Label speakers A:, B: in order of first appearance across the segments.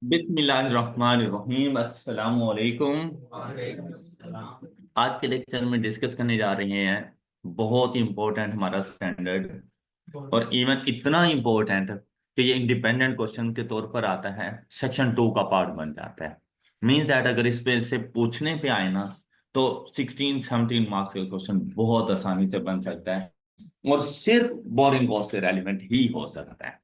A: बिस्मिल्लाहिर्रहमानिर्रहीम अस्सलाम वालेकुम। आज के लेक्चर में डिस्कस करने जा रहे हैं बहुत ही इंपॉर्टेंट हमारा स्टैंडर्ड, और इवन इतना इंपॉर्टेंट कि ये इंडिपेंडेंट क्वेश्चन के तौर पर आता है, सेक्शन 2 का पार्ट बन जाता है। मीन्स दैट अगर इस पे से पूछने पे आए ना तो 16-17 मार्क्स का क्वेश्चन बहुत आसानी से बन सकता है, और सिर्फ बोरिंग कॉस्ट से रेलिवेंट ही हो सकता है।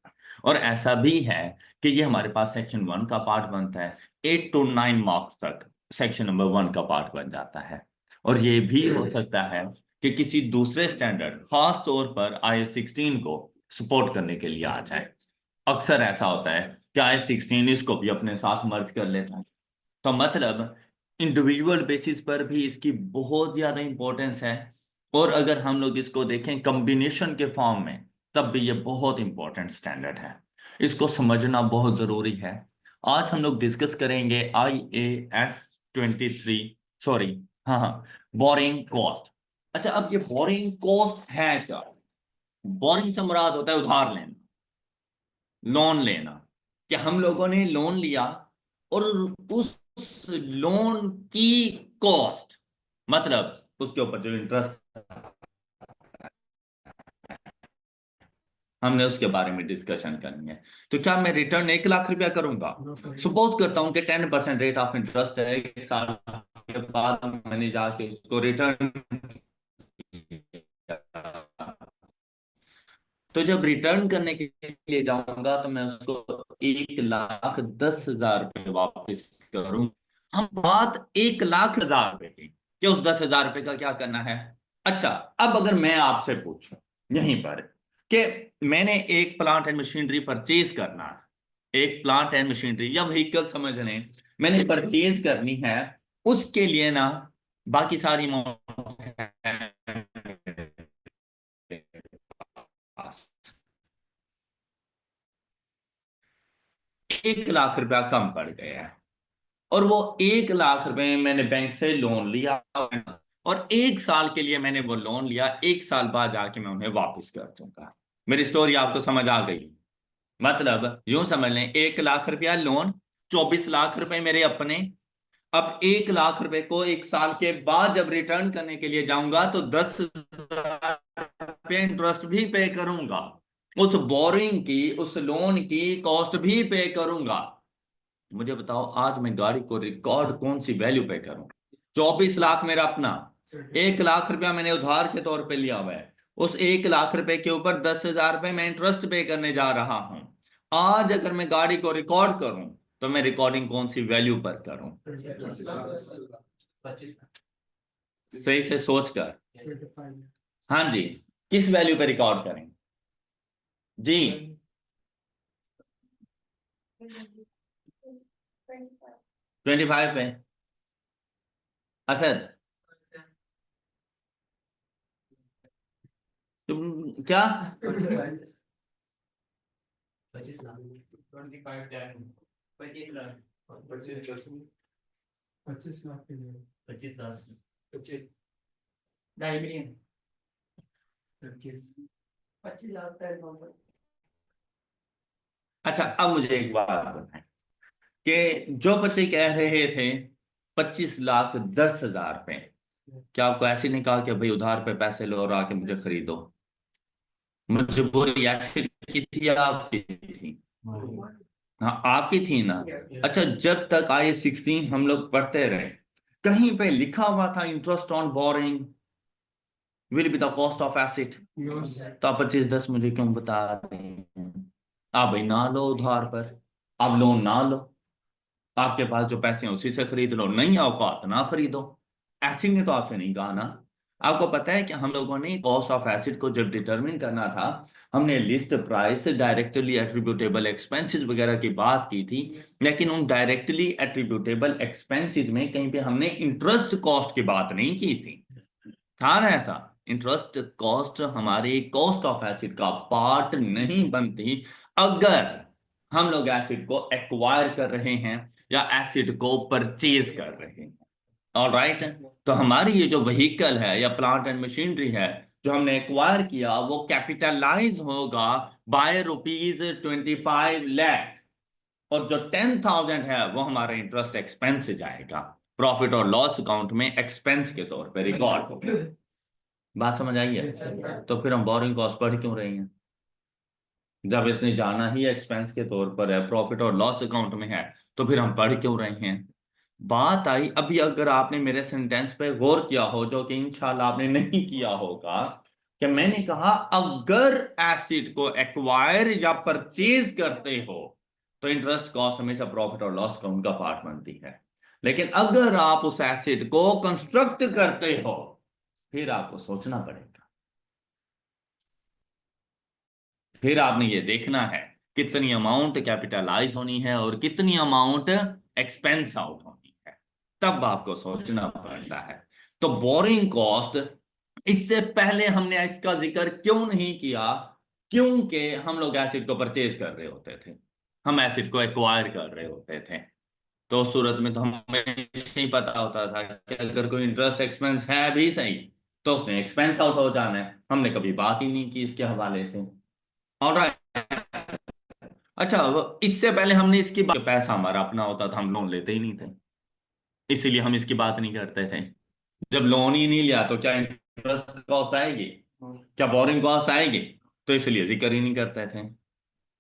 A: और ऐसा भी है कि ये हमारे पास सेक्शन 1 का पार्ट बनता है, 8 to 9 मार्क्स तक सेक्शन नंबर 1 का पार्ट बन जाता है। और ये भी हो सकता है कि किसी दूसरे स्टैंडर्ड, खास तौर पर IS-16 को सपोर्ट करने के लिए आ जाए। अक्सर ऐसा होता है कि IS-16 इसको भी अपने साथ मर्ज कर लेता है। तो मतलब इंडिविजुअल बेसिस पर भी इसकी बहुत ज्यादा इंपॉर्टेंस है, और अगर हम लोग इसको देखें कॉम्बिनेशन के फॉर्म में तब भी ये बहुत इंपॉर्टेंट स्टैंडर्ड है। इसको समझना बहुत जरूरी है। आज हम लोग डिस्कस करेंगे IAS-23, सॉरी, हाँ हाँ, बोरिंग कॉस्ट। अच्छा, अब ये बोरिंग कॉस्ट है क्या? बोरिंग से मुराद होता है उधार लेना, लोन लेना। कि हम लोगों ने लोन लिया और उस लोन की कॉस्ट, मतलब उसके ऊपर जो इंटरेस्ट, हमने उसके बारे में डिस्कशन करनी है। तो क्या मैं रिटर्न 1 लाख रुपया करूंगा? सपोज करता हूं कि 10% रेट ऑफ इंटरेस्ट है, 1 साल के बाद मैंने जाके उसको रिटर्न किया। तो जब रिटर्न करने के लिए जाऊंगा तो मैं उसको 1,10,000 रुपये वापस करूं। हम बात 1,00,000 रुपए की, कि उस 10,000 रुपये का क्या करना है। अच्छा, अब अगर मैं आपसे पूछूं यहीं पर कि मैंने एक प्लांट एंड मशीनरी परचेज करना है, एक प्लांट एंड मशीनरी या व्हीकल समझ लें, मैंने परचेज करनी है, उसके लिए ना बाकी सारी अमाउंट है, 1 लाख रुपया कम पड़ गया है, और वो 1 लाख रुपए मैंने बैंक से लोन लिया, और 1 साल के लिए मैंने वो लोन लिया, 1 साल बाद जाके मैं उन्हें वापस कर दूंगा। मेरी स्टोरी आपको समझ आ गई? मतलब यूं समझ लें, 1 लाख रुपया लोन, 24 लाख रुपए मेरे अपने। अब 1 लाख रुपए को 1 साल के बाद जब रिटर्न करने के लिए जाऊंगा तो 10,000 रुपये इंटरेस्ट भी पे करूंगा, उस बोरिंग की, उस लोन की कॉस्ट भी पे करूंगा। मुझे बताओ, आज मैं गाड़ी को रिकॉर्ड कौन सी वैल्यू पे करूं? 24 लाख मेरा अपना, 1 लाख रुपया मैंने उधार के तौर पे लिया हुआ है, उस 1 लाख रुपए के ऊपर 10,000 रुपये मैं इंटरेस्ट पे करने जा रहा हूं। आज अगर मैं गाड़ी को रिकॉर्ड करूं तो मैं रिकॉर्डिंग कौन सी वैल्यू पर करूं? सही से सोच कर, हाँ जी, किस वैल्यू पे रिकॉर्ड करें जी? 25 पे। असद, तुम क्या? 2,5 अच्छा, अब मुझे एक बात बताएं कि जो बच्चे कह रहे थे 25,10,000 रुपए, क्या आपको ऐसे नहीं कहा कि भाई उधार पे पैसे लो और आके मुझे खरीदो? मजबूरी ऐसी की थी या आपकी थी? हाँ, आपकी थी ना। अच्छा, जब तक IS-16 हम लोग पढ़ते रहे, कहीं पे लिखा हुआ था interest on boring will be the cost of asset? तो आप 25-10 मुझे क्यों बता रहे हैं? आप भाई ना लो उधार पर, आप लोन ना लो, आपके पास जो पैसे हैं उसी से खरीद लो, नहीं औकात ना खरीदो। ऐसी ने तो आपसे नहीं कहा ना। आपको पता है कि हम लोगों ने कॉस्ट ऑफ एसिड को जब डिटरमिन करना था, हमने list price, directly attributable expenses वगैरह की बात की थी, लेकिन उन डायरेक्टली एट्रीब्यूटेबल एक्सपेंसेस में कहीं पे हमने इंटरेस्ट कॉस्ट की बात नहीं की थी। था ना ऐसा? इंटरेस्ट कॉस्ट हमारी कॉस्ट ऑफ एसिड का पार्ट नहीं बनती अगर हम लोग एसिड को एक्वायर कर रहे हैं या एसिड को परचेज कर रहे हैं। ऑलराइट, तो हमारी ये जो व्हीकल है या प्लांट एंड मशीनरी है जो हमने एक्वायर किया, वो कैपिटलाइज होगा बाय ₹25 लाख। और जो 10,000 है वो हमारा इंटरेस्ट एक्सपेंस से जाएगा, प्रॉफिट और लॉस अकाउंट में एक्सपेंस के तौर पे रिकॉर्ड होगा। बात समझ आई है? तो फिर हम बोरिंग कॉस्ट पढ़ क्यों रहे हैं जब इसने जाना ही एक्सपेंस के तौर पर है, प्रॉफिट और लॉस अकाउंट में है, तो फिर हम पढ़ क्यों रहे हैं? बात आई अभी, अगर आपने मेरे सेंटेंस पे गौर किया हो, जो कि इंशाल्लाह आपने नहीं किया होगा, कि मैंने कहा अगर एसिड को एक्वायर या परचेज करते हो तो इंटरेस्ट कॉस्ट हमेशा प्रॉफिट और लॉस अकाउंट का पार्ट बनती है। लेकिन अगर आप उस एसिड को कंस्ट्रक्ट करते हो फिर आपको सोचना पड़ेगा, फिर आपने ये देखना है कितनी अमाउंट कैपिटलाइज होनी है और कितनी अमाउंट एक्सपेंस आउट होनी है, तब आपको सोचना पड़ता है। तो बोरिंग कॉस्ट, इससे पहले हमने इसका जिक्र क्यों नहीं किया? क्योंकि हम लोग एसिड को परचेज कर रहे होते थे, हम एसिड को एक्वायर कर रहे होते थे। तो उस सूरत में तो हमें नहीं पता होता था कि अगर कोई इंटरेस्ट एक्सपेंस है भी सही तो उसने एक्सपेंस आउट हो जाना है, हमने कभी बात ही नहीं की इसके हवाले से। ऑलराइट। अच्छा, इससे पहले हमने इसकी बात, पैसा हमारा अपना होता था हम लोन लेते ही नहीं थे, इसीलिए हम इसकी बात नहीं करते थे। जब लोन ही नहीं लिया तो क्या इंटरेस्ट कॉस्ट आएगी, क्या बोरिंग कॉस्ट आएगी? तो इसलिए जिक्र ही नहीं करते थे।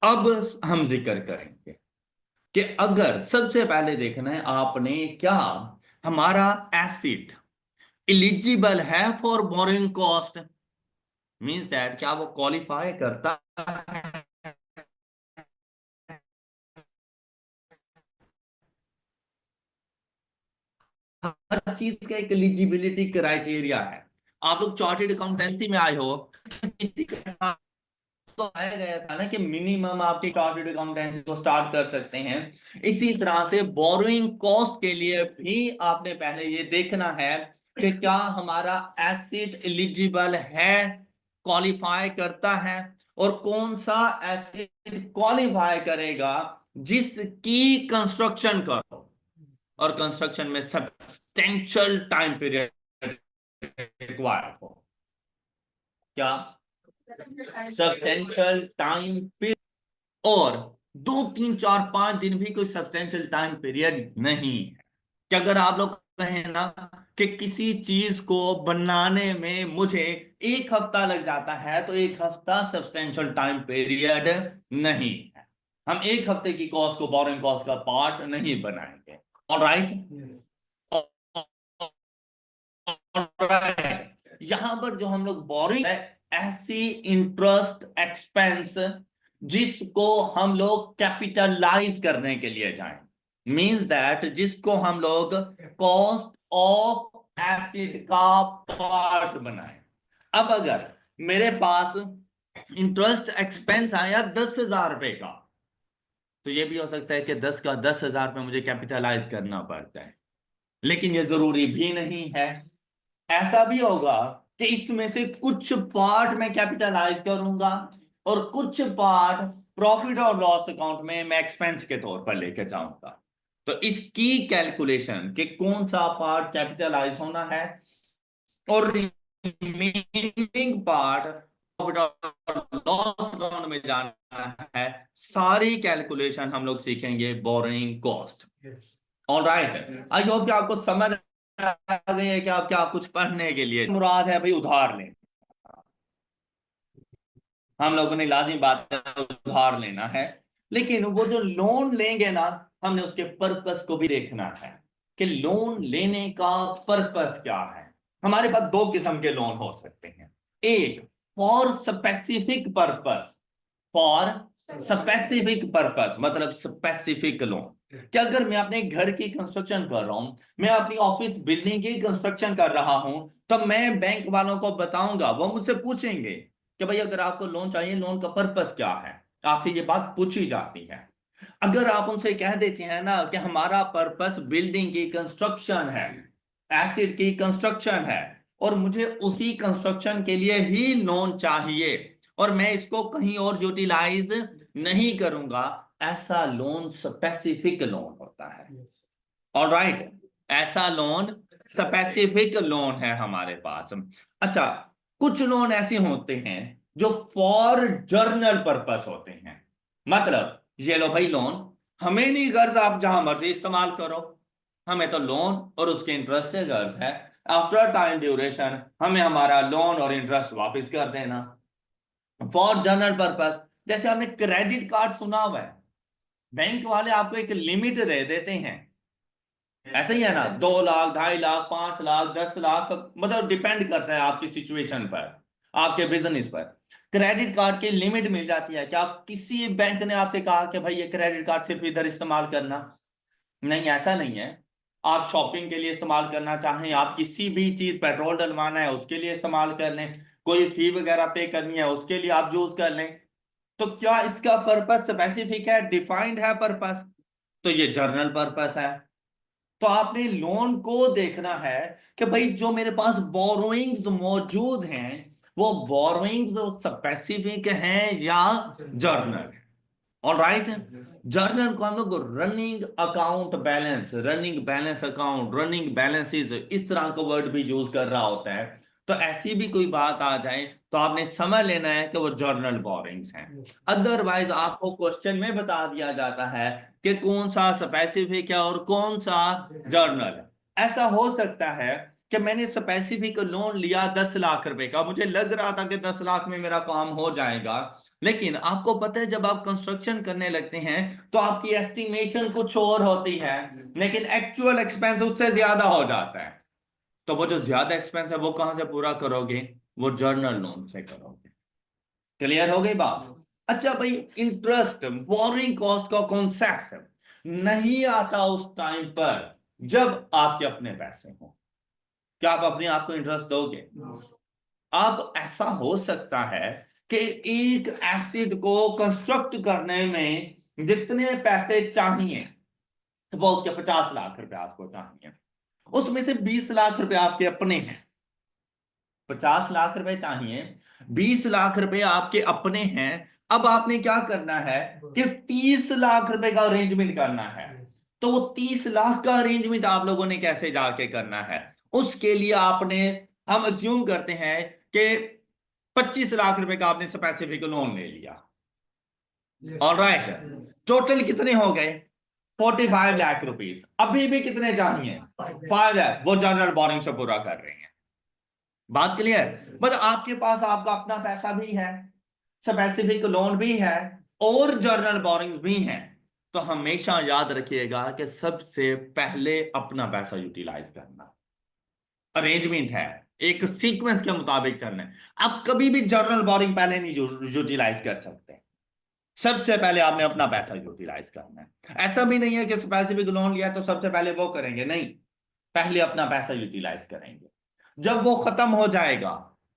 A: अब हम जिक्र करेंगे कि अगर सबसे पहले देखना है आपने, क्या हमारा एसिड इलिजिबल है for borrowing cost, means that क्या वो क्वालिफाई करता है? हर चीज का एक एलिजिबिलिटी क्राइटेरिया है। आप लोग चार्टेड अकाउंटेंसी में आए हो, तो आया गया था ना कि मिनिमम आपके चार्टेड अकाउंटेंसी को स्टार्ट कर सकते हैं। इसी तरह से बोरोइंग कॉस्ट के लिए भी आपने पहले ये देखना है कि क्या हमारा एसेट एलिजिबल है, क्वालिफाई करता है, और कौन सा एसेट क्वालिफाई करेगा जिसकी कंस्ट्रक्शन करो, और कंस्ट्रक्शन में सब्सटेंशियल टाइम पीरियड रिक्वायर्ड हो। क्या सब्सटेंशियल टाइम पीरियड, और 2 3 4 5 दिन भी कोई सब्सटेंशियल टाइम पीरियड नहीं है। कि अगर आप लोग कहें ना कि किसी चीज को बनाने में मुझे 1 हफ्ता लग जाता है, तो 1 हफ्ता सब्सटेंशियल टाइम पीरियड नहीं है। हम 1 हफ्ते की कॉस्ट को बोरिंग कॉस्ट का पार्ट नहीं बनाएंगे। ऑलराइट। यहां पर जो हम लोग बोरिंग है, ऐसी इंटरेस्ट एक्सपेंस जिसको हम लोग कैपिटलाइज करने के लिए जाएं, मींस दैट जिसको हम लोग कॉस्ट ऑफ एसिड का पार्ट बनाएं। अब अगर मेरे पास इंटरेस्ट एक्सपेंस आया 10,000 रुपए का, तो ये भी हो सकता है कि 10 का 10,000 रुपये मुझे कैपिटलाइज करना पड़ता है, लेकिन ये जरूरी भी नहीं है। ऐसा भी होगा कि इसमें से कुछ पार्ट मैं कैपिटलाइज करूंगा और कुछ पार्ट प्रॉफिट और लॉस अकाउंट में मैं एक्सपेंस के तौर पर लेके जाऊंगा। तो इसकी कैलकुलेशन कि कौन सा पार्ट कैपिटलाइज होना है और रिमेनिंग पार्ट प्रॉफिट और लॉस अकाउंट में जाना है, सारी कैलकुलेशन हम लोग सीखेंगे borrowing cost. All right, I hope कि आपको समझ आ गई है कि आप क्या कुछ पढ़ने के लिए मुराद है भाई उधार लें। हम लोगों ने लाजमी बात है उधार लेना है, लेकिन वो जो लोन लेंगे ना, हमने उसके पर्पस को भी देखना है कि लोन लेने का पर्पस क्या है। हमारे पास 2 किस्म के लोन हो सकते हैं। एक, for specific purpose, for specific purpose मतलब स्पेसिफिक लोन। कि अगर मैं अपने घर की कंस्ट्रक्शन कर रहा हूं, मैं अपनी ऑफिस बिल्डिंग की कंस्ट्रक्शन कर रहा हूं, तो मैं बैंक वालों को बताऊंगा, वो मुझसे पूछेंगे कि भाई अगर आपको लोन चाहिए, लोन का पर्पस क्या है, आपसे ये बात पूछी जाती है। अगर आप उनसे कह देते हैं ना कि हमारा पर्पस बिल्डिंग की कंस्ट्रक्शन है, एसिड की कंस्ट्रक्शन है, और मुझे उसी कंस्ट्रक्शन के लिए ही लोन चाहिए और मैं इसको कहीं और यूटिलाइज नहीं करूंगा, ऐसा लोन स्पेसिफिक लोन होता है। ऑल राइट, ऐसा लोन स्पेसिफिक लोन है हमारे पास। अच्छा, कुछ लोन ऐसे होते हैं जो फॉर जर्नल पर्पस होते हैं। मतलब ये लो भाई लोन, हमें नहीं गर्ज, आप जहां मर्जी इस्तेमाल करो, हमें तो लोन और उसके इंटरेस्ट से गर्ज है। आफ्टर टाइम ड्यूरेशन हमें हमारा लोन और इंटरेस्ट वापस कर देना। फॉर जनरल पर्पस, जैसे आपने क्रेडिट कार्ड सुना हुआ है, बैंक वाले आपको एक लिमिट दे देते हैं, ऐसा ही है ना, 2 लाख, 2.5 लाख, 5 लाख, 10 लाख, मतलब डिपेंड करता है आपकी सिचुएशन पर, आपके बिजनेस पर। क्रेडिट कार्ड की लिमिट मिल जाती है। क्या किसी बैंक ने आपसे कहा कि भाई ये क्रेडिट कार्ड सिर्फ इधर इस्तेमाल करना? नहीं, ऐसा नहीं है। आप शॉपिंग के लिए इस्तेमाल करना चाहें, आप किसी भी चीज, पेट्रोल डलवाना है उसके लिए इस्तेमाल कर लें, कोई फी वगैरह पे करनी है उसके लिए आप यूज कर लें। तो क्या इसका पर्पस स्पेसिफिक है, डिफाइंड है पर्पस? तो ये जर्नल पर्पस है। तो आपने लोन को देखना है कि भाई जो मेरे पास बोरोइंग्स मौजूद हैं, वो बोरोइंग्स स्पेसिफिक हैं या जर्नल है। All right. जर्नल को हम लोग running account balance, running balance account, running balances, इस तरह का वर्ड भी यूज कर रहा होता है। तो ऐसी भी कोई बात आ जाए तो आपने समझ लेना है कि वो जर्नल बोरिंग्स हैं। अदरवाइज आपको क्वेश्चन में बता दिया जाता है कि कौन सा स्पेसिफिक है और कौन सा जर्नल है। ऐसा हो सकता है कि मैंने स्पेसिफिक लोन लिया 10 लाख रुपए का, मुझे लग रहा था कि 10 लाख में मेरा काम हो जाएगा, लेकिन आपको पता है जब आप कंस्ट्रक्शन करने लगते हैं तो आपकी एस्टिमेशन कुछ और होती है, लेकिन एक्चुअल एक्सपेंस उससे ज्यादा हो जाता है। तो वो जो ज्यादा एक्सपेंस है वो कहां से पूरा करोगे? वो जर्नल लोन से करोगे। क्लियर हो गई बात? अच्छा भाई, इंटरेस्ट, बोरिंग कॉस्ट का कॉन्सेप्ट नहीं आता उस टाइम पर जब आपके अपने पैसे हो। क्या आप अपने आप को इंटरेस्ट दोगे? अब ऐसा हो सकता है कि एक एसिड को कंस्ट्रक्ट करने में जितने पैसे चाहिए, सपोज के 50 लाख रुपए आपको चाहिए, उसमें से 20 लाख रुपए आपके अपने हैं। 50 लाख रुपए चाहिए, 20 लाख रुपए आपके अपने हैं। अब आपने क्या करना है कि 30 लाख रुपए का अरेंजमेंट करना है। तो वो 30 लाख का अरेंजमेंट आप लोगों ने कैसे जाके करना है? उसके लिए आपने, हम अज्यूम करते हैं कि 25 लाख रुपए का आपने स्पेसिफिक लोन ले लिया। ऑल राइट, टोटल कितने हो गए? 45 लाख रुपीज। अभी भी कितने चाहिए? 5 लाख। वो जनरल बोरिंग से पूरा कर रहे हैं। बात क्लियर? मतलब आपके पास आपका अपना पैसा भी है, स्पेसिफिक लोन भी है, और जर्नल बोरिंग्स भी हैं। तो हमेशा याद रखिएगा कि सबसे पहले अपना पैसा यूटिलाइज करना, अरेंजमेंट है, एक सीक्वेंस के मुताबिक चलना है। आप कभी भी जर्नल बोरिंग पहले नहीं यूटिलाइज कर सकते। सबसे पहले आपने अपना पैसा यूटिलाइज करना है। ऐसा भी नहीं है कि स्पेसिफिक लोन लिया तो सबसे पहले वो करेंगे, नहीं, पहले अपना पैसा यूटिलाइज करेंगे। जब वो खत्म हो जाएगा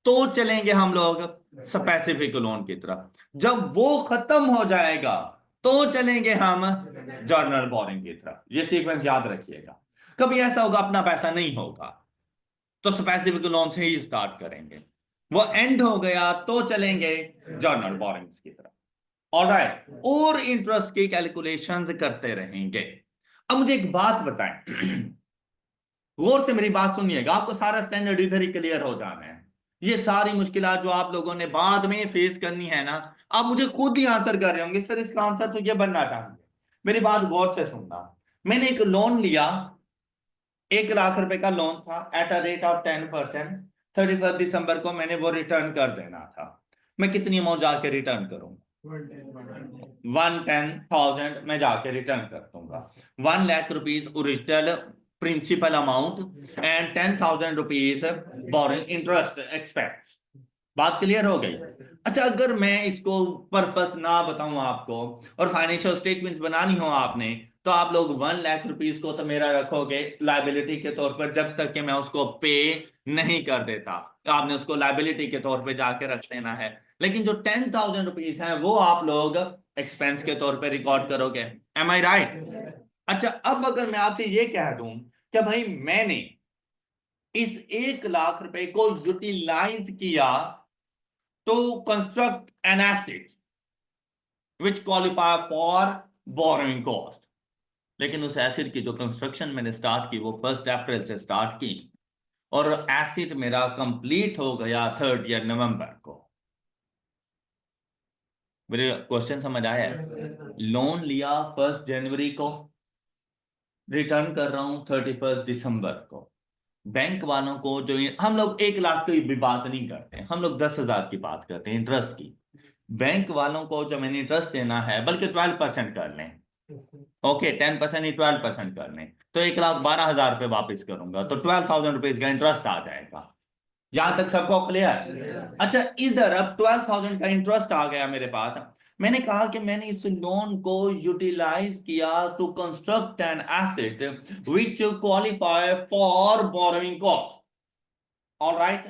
A: तो चलेंगे हम लोग स्पेसिफिक लोन की तरफ। जब वो खत्म हो जाएगा तो चलेंगे हम जर्नल बोरिंग की तरफ। ये सीक्वेंस याद रखिएगा। कभी ऐसा होगा अपना पैसा नहीं होगा तो स्पेसिफिक लोन से ही स्टार्ट करेंगे, वो एंड हो गया तो चलेंगे जर्नल बोरिंग्स की तरफ। ऑलराइट, और इंटरेस्ट की कैलकुलेशंस करते रहेंगे। अब मुझे एक बात बताएं, गौर से मेरी बात सुनिएगा, आपको सारा स्टैंडर्ड इधर ही क्लियर हो जाना है। ये सारी मुश्किलात जो आप लोगों ने बाद में फेस करनी है ना, आप मुझे खुद ही आंसर कर रहे होंगे, सर इसका आंसर तो ये बनना चाहिए। मेरी बात गौर से सुनना। मैंने एक लोन लिया, 1 लाख रुपए का लोन था एट अ रेट ऑफ 10%। 31 दिसंबर को मैंने वो रिटर्न कर देना था। मैं कितनी अमाउंट जाके रिटर्न करूंगा? 110,000 में जाके रिटर्न कर दूंगा। 1 lakh rupees original principal amount and 10,000 rupees borrowing interest expect. बात क्लियर हो गई? अच्छा, अगर मैं इसको पर्पस ना बताऊं आपको और फाइनेंशियल स्टेटमेंट्स बनानी हो आपने, तो आप लोग 1 लाख रुपीज को तो मेरा रखोगे लाइबिलिटी के तौर पर जब तक कि मैं उसको पे नहीं कर देता। तो आपने उसको लाइबिलिटी के तौर पे जाके रख देना है। लेकिन जो 10,000 रुपीज है वो आप लोग एक्सपेंस के तौर पे रिकॉर्ड करोगे। एम आई राइट? अच्छा, अब अगर मैं आपसे ये कह दूं कि भाई मैंने इस 1 लाख रुपए को यूटिलाइज किया to construct an asset which qualify for borrowing cost, लेकिन उस एसिड की जो कंस्ट्रक्शन मैंने स्टार्ट की वो 1 अप्रैल से स्टार्ट की, और एसिड मेरा कंप्लीट हो गया 3 नवंबर को। मेरे क्वेश्चन समझ आया है? लोन लिया 1 जनवरी को, रिटर्न कर रहा हूं 31 दिसंबर को। बैंक वालों को जो हम लोग 1 लाख की भी बात नहीं करते, हम लोग 10,000 की बात करते हैं इंटरेस्ट की। बैंक वालों को जो मैंने इंटरेस्ट देना है, बल्कि 12% कर लें, ओके 10% नहीं 12% कर लें, तो 1,12,000 रुपये वापस करूंगा, तो 12,000 रुपीज का इंटरेस्ट आ जाएगा। यहां तक सबको क्लियर? अच्छा, इधर अब 12,000 का इंटरेस्ट आ गया मेरे पास। मैंने कहा कि मैंने इस लोन को यूटिलाइज किया to construct an asset which qualify for borrowing cost, alright.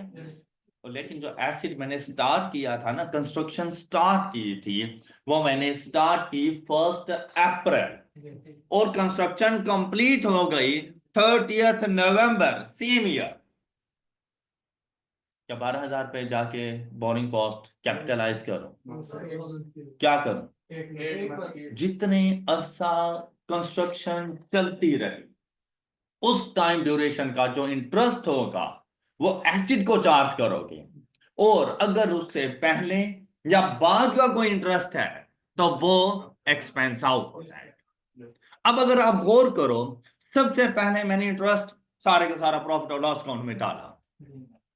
A: लेकिन जो एसिड मैंने स्टार्ट किया था ना, कंस्ट्रक्शन स्टार्ट की थी, वो मैंने स्टार्ट की 1 अप्रैल, और कंस्ट्रक्शन कंप्लीट हो गई 30 नवंबर सेम ईयर। क्या 12,000 रुपये जाके बोरिंग कॉस्ट कैपिटलाइज करो? क्या करूं? जितने अरसा कंस्ट्रक्शन चलती रही, उस टाइम ड्यूरेशन का जो इंटरेस्ट होगा वो एसिड को चार्ज करोगे, और अगर उससे पहले या बाद का कोई इंटरेस्ट है तो वो एक्सपेंस आउट हो जाएगा। अब अगर आप गौर करो, सबसे पहले मैंने इंटरेस्ट सारे का सारा प्रॉफिट और लॉस अकाउंट में डाला,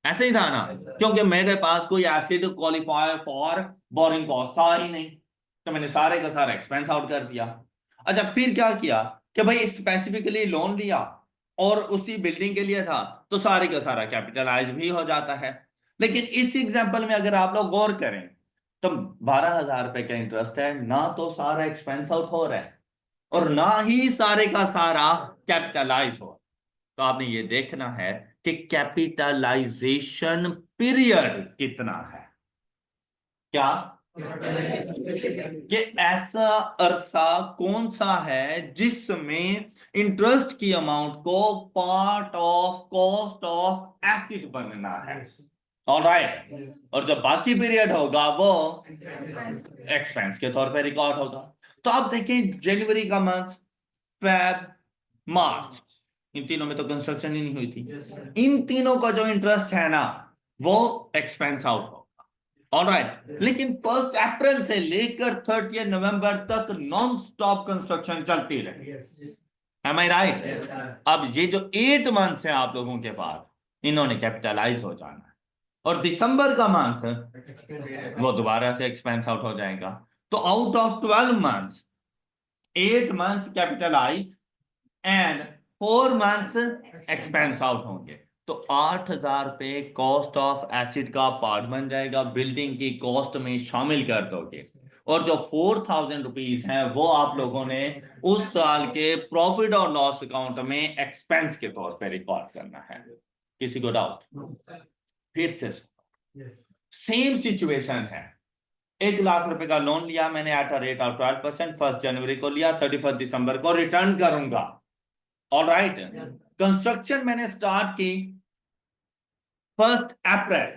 A: ऐसे ही था ना, क्योंकि मेरे पास कोई acid qualifier for borrowing cost था ही नहीं, तो मैंने सारे का सारा एक्सपेंस आउट कर दिया। अच्छा, फिर क्या किया कि भाई स्पेसिफिकली लोन लिया और उसी बिल्डिंग के लिए था, तो सारे का सारा कैपिटलाइज भी हो जाता है। लेकिन इस एग्जांपल में अगर आप लोग गौर करें, तो 12,000 रुपए का इंटरेस्ट है ना, तो सारा एक्सपेंस आउट हो रहा है और ना ही सारे का सारा कैपिटलाइज हो। तो आपने ये देखना है कि कैपिटलाइजेशन पीरियड कितना है। क्या? कि ऐसा अरसा कौन सा है जिसमें इंटरेस्ट की अमाउंट को part of cost of acid बनना है, ऑलराइट। और जो बाकी पीरियड होगा वो एक्सपेंस के तौर पे रिकॉर्ड होगा। तो आप देखें, जनवरी का मंथ, फेब, मार्च, इन तीनों में तो कंस्ट्रक्शन ही नहीं हुई थी। इन तीनों का जो इंटरेस्ट है ना, वो एक्सपेंस आउट होगा, ऑलराइट। लेकिन 1 अप्रैल से लेकर 30 नवंबर तक नॉन स्टॉप कंस्ट्रक्शन चलती रही। एम आई राइट? अब ये जो 8 मंथ्स हैं आप लोगों के पास, इन्होंने कैपिटलाइज हो जाना है, और दिसंबर का मंथ वो दोबारा से एक्सपेंस आउट हो जाएगा। तो out of 12 months, 8 months capitalise and 4 months expense out होंगे। तो 8,000 रुपये कॉस्ट ऑफ एसिड का पार्ट बन जाएगा, बिल्डिंग की कॉस्ट में शामिल कर दोगे, और जो 4,000 रुपीज है वो आप लोगों ने उस साल के प्रॉफिट और लॉस अकाउंट में एक्सपेंस के तौर पे रिकॉर्ड करना है। किसी को डाउट? फिर से सेम सिचुएशन है। 1 लाख रुपए का लोन लिया मैंने एट अ रेट ऑफ 12%, 1 जनवरी को लिया, 31 दिसंबर को रिटर्न करूंगा, ऑलराइट। कंस्ट्रक्शन मैंने स्टार्ट की 1 अप्रैल,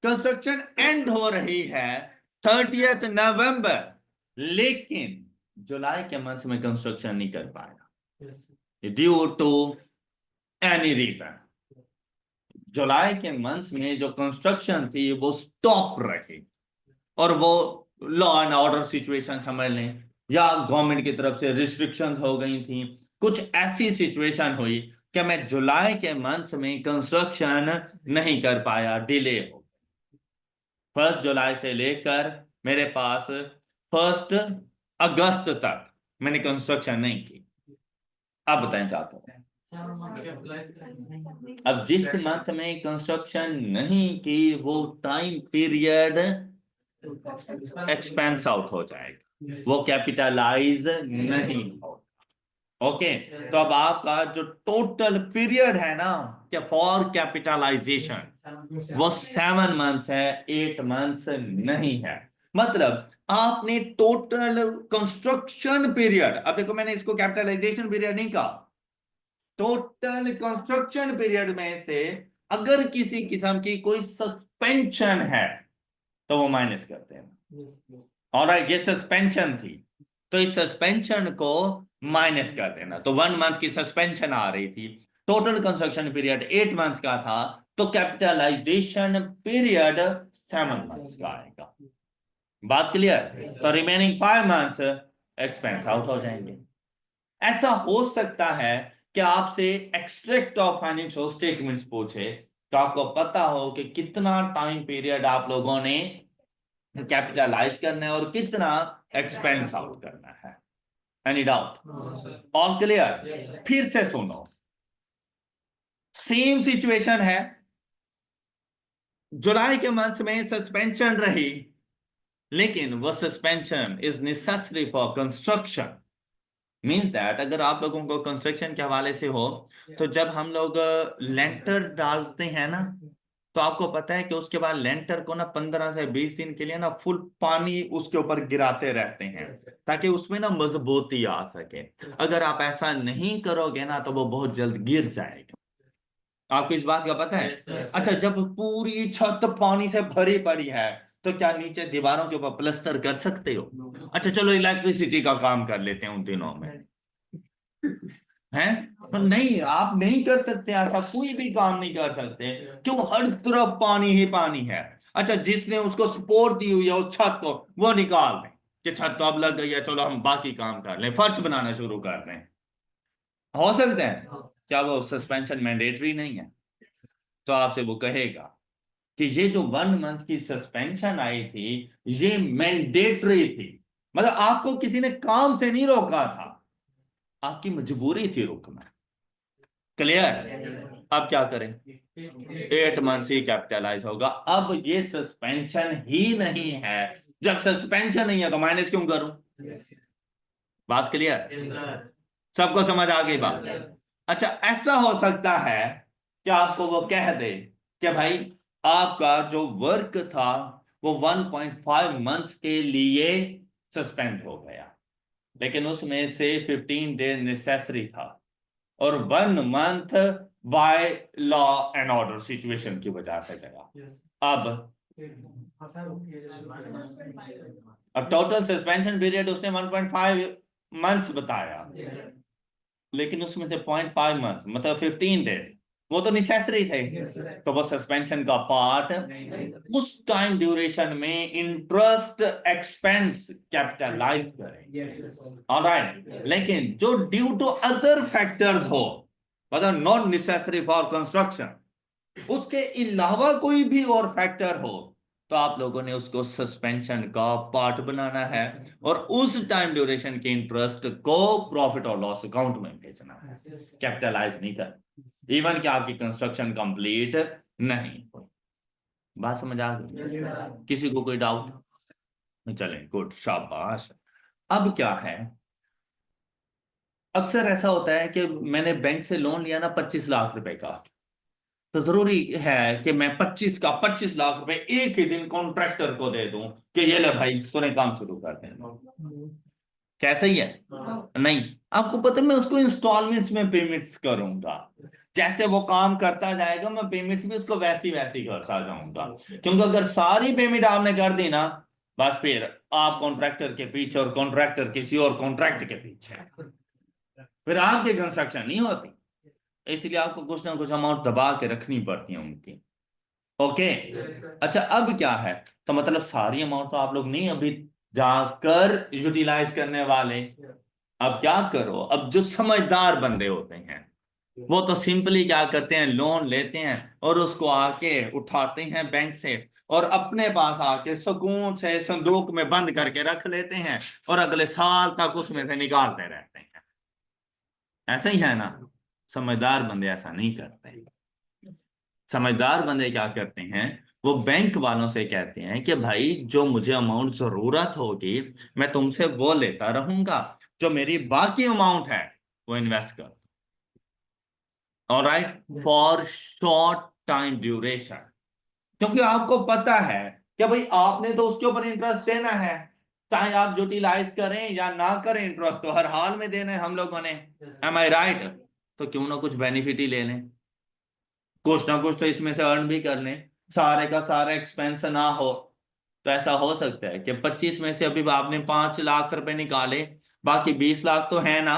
A: कंस्ट्रक्शन एंड हो रही है 30 नवंबर, लेकिन जुलाई के मंथ में कंस्ट्रक्शन नहीं कर पाया ड्यू टू एनी रीजन। जुलाई के मंथ में जो कंस्ट्रक्शन थी वो स्टॉप रही, और वो लॉ एंड ऑर्डर सिचुएशन समझ लें, या गवर्नमेंट की तरफ से रिस्ट्रिक्शंस हो गई थी, कुछ ऐसी सिचुएशन हुई कि मैं जुलाई के मंथ में कंस्ट्रक्शन नहीं कर पाया, डिले हो। 1 जुलाई से लेकर मेरे पास 1 अगस्त तक मैंने कंस्ट्रक्शन नहीं की। अब बताएं क्या करें? अब जिस मंथ में कंस्ट्रक्शन नहीं की वो टाइम पीरियड एक्सपेंस आउट हो जाएगा, वो कैपिटलाइज नहीं होगा, ओके। तो अब आपका जो टोटल पीरियड है ना क्या फॉर कैपिटलाइजेशन, वो 7 मंथ्स है, 8 मंथ्स नहीं है। मतलब आपने टोटल कंस्ट्रक्शन पीरियड, अब देखो मैंने इसको कैपिटलाइजेशन पीरियड नहीं कहा, टोटल कंस्ट्रक्शन पीरियड में से अगर किसी किस्म की कोई सस्पेंशन है तो वो माइनस करते हैं, ऑलराइट। ये सस्पेंशन थी तो इस सस्पेंशन को माइनस कर देना। तो 1 मंथ की सस्पेंशन आ रही थी, टोटल कंस्ट्रक्शन पीरियड 8 मंथ्स का था, तो कैपिटलाइजेशन पीरियड 7 मंथ्स का आएगा। बात क्लियर? तो रिमेनिंग 5 मंथ्स एक्सपेंस आउट हो जाएंगे। ऐसा हो सकता है कि आपसे एक्सट्रैक्ट ऑफ फाइनेंशियल स्टेटमेंट्स पूछे, तो आपको पता हो कि कितना टाइम पीरियड आप लोगों ने कैपिटलाइज करना है और कितना एक्सपेंस आउट करना है। Any doubt? All clear? फिर से सुनो, सेम सिचुएशन है। जुलाई के मंथ में सस्पेंशन रही, लेकिन वो suspension is necessary for construction. Means that अगर आप लोगों को कंस्ट्रक्शन के हवाले से हो, तो जब हम लोग लेंटर डालते हैं ना, तो आपको पता है कि उसके बाद लेंटर को ना 15 से 20 दिन के लिए ना फुल पानी उसके ऊपर गिराते रहते हैं, ताकि उसमें ना मजबूती आ सके। अगर आप ऐसा नहीं करोगे ना, तो वो बहुत जल्द गिर जाएगा। आपको इस बात का पता है? अच्छा, जब पूरी छत पानी से भरी पड़ी है, तो क्या नीचे दीवारों के ऊपर प्लास्टर कर सकते हो? अच्छा चलो, इलेक्ट्रिसिटी का काम कर लेते हैं उन दिनों में, हैं? तो नहीं, आप नहीं कर सकते, ऐसा कोई भी काम नहीं कर सकते। क्यों? हर तरफ पानी ही पानी है। अच्छा, जिसने उसको सपोर्ट दी हुई है उस छत को, वो निकाल दें कि छत तो अब लग गई है, चलो हम बाकी काम कर लें, फर्श बनाना शुरू कर दें। हो सकते हैं? क्या वो सस्पेंशन मैंडेटरी नहीं है? तो आपसे वो कहेगा कि ये जो 1 मंथ की सस्पेंशन आई थी, ये मैंडेटरी थी। मतलब आपको किसी ने काम से नहीं रोका था, आपकी मजबूरी थी रुकना। क्लियर? अब क्या करें? 8 मंथ ही कैपिटलाइज होगा। अब ये सस्पेंशन ही नहीं है, जब सस्पेंशन नहीं है तो माइनस क्यों करूं? बात क्लियर? सबको समझ आ गई बात? अच्छा, ऐसा हो सकता है कि आपको वो कह दे कि भाई आपका जो वर्क था वो 1.5 मंथ्स के लिए सस्पेंड हो गया, लेकिन उसमें से 15 डे नेसेसरी था, और 1 month by law and order situation की वजह से गया। अब अब टोटल सस्पेंशन पीरियड उसने 1.5 मंथ्स बताया, लेकिन उसमें से 0.5 मंथ्स मतलब 15 डे वो तो नेसेसरी थे, तो वो सस्पेंशन का पार्ट उस टाइम ड्यूरेशन में इंटरेस्ट एक्सपेंस कैपिटलाइज करें। ऑलराइट, लेकिन जो ड्यू टू अदर फैक्टर्स हो, मतलब नॉट नेसेसरी फॉर कंस्ट्रक्शन, उसके अलावा कोई भी और फैक्टर हो, तो आप लोगों ने उसको सस्पेंशन का पार्ट बनाना है, और उस टाइम ड्यूरेशन के इंटरेस्ट को प्रॉफिट और लॉस अकाउंट में भेजना है, कैपिटलाइज नहीं कर। इवन कि आपकी कंस्ट्रक्शन कंप्लीट नहीं हो। बात समझ आ गई? किसी को कोई डाउट? चलें, गुड, शाबाश। अब क्या है, अक्सर ऐसा होता है कि मैंने बैंक से लोन लिया ना 25 लाख रुपए का, तो जरूरी है कि मैं 25 लाख रुपए एक ही दिन कॉन्ट्रैक्टर को दे दूं कि ये ले भाई तूने काम शुरू कर देना। कैसा ही है? नहीं, आपको पता है मैं उसको इंस्टॉलमेंट्स में पेमेंट्स करूंगा। जैसे वो काम करता जाएगा, मैं पेमेंट्स भी उसको वैसी वैसी करता जाऊंगा, क्योंकि अगर सारी पेमेंट आपने कर दी ना, बस फिर आप कॉन्ट्रैक्टर के पीछे और कॉन्ट्रैक्टर किसी और कॉन्ट्रैक्ट के पीछे, फिर आपकी कंस्ट्रक्शन नहीं होती। इसलिए आपको कुछ ना कुछ अमाउंट दबा के रखनी पड़ती है उनकी। ओके। अच्छा, अब क्या है, तो मतलब सारी अमाउंट तो आप लोग नहीं अभी जाकर यूटिलाइज करने वाले। अब क्या करो, अब जो समझदार बंदे होते हैं वो तो सिंपली क्या करते हैं, लोन लेते हैं और उसको आके उठाते हैं बैंक से, और अपने पास आके सुकून से संदूक में बंद करके रख लेते हैं, और अगले साल तक उसमें से निकालते रहते हैं। ऐसा ही है ना? समझदार बंदे ऐसा नहीं करते। समझदार बंदे क्या करते हैं, वो बैंक वालों से कहते हैं कि भाई जो मुझे अमाउंट जरूरत होगी, मैं तुमसे वो लेता रहूंगा, जो मेरी बाकी अमाउंट है वो इन्वेस्ट कर। Alright, for short time duration. क्योंकि आपको पता है कि भाई आपने तो उसके ऊपर इंटरेस्ट देना है, चाहे आप यूटिलाइज करें या ना करें, इंटरेस्ट तो हर हाल में देना है हम लोगों ने। एम आई राइट? तो क्यों ना कुछ बेनिफिट ही ले लें, कुछ ना कुछ तो इसमें से अर्न भी कर लें, सारे का सारा एक्सपेंस ना हो। तो ऐसा हो सकता है कि 25 में से अभी आपने 5 लाख रुपए निकाले, बाकी 20 लाख तो है ना,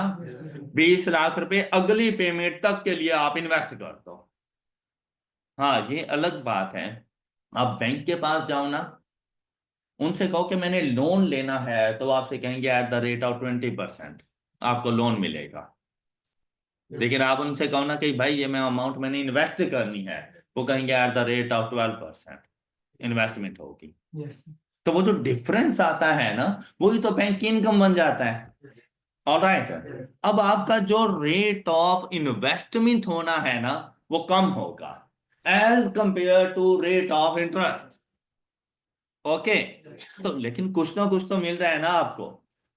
A: 20 लाख रुपए अगली पेमेंट तक के लिए आप इन्वेस्ट कर दो। हाँ, ये अलग बात है। आप बैंक के पास जाओ ना, उनसे कहो कि मैंने लोन लेना है, तो आपसे कहेंगे एट द रेट ऑफ 20% आपको लोन मिलेगा। लेकिन आप उनसे कहो ना कि भाई ये मैं अमाउंट मैंने इन्वेस्ट करनी है, वो कहेंगे at the rate of 12% investment होगी। तो वो जो डिफरेंस आता है ना, वही तो बैंक की इनकम बन जाता है। ऑलराइट। अब आपका जो रेट ऑफ इन्वेस्टमेंट होना है ना, वो कम होगा as compare to rate of interest. Okay. तो लेकिन कुछ ना कुछ तो मिल रहा है ना आपको।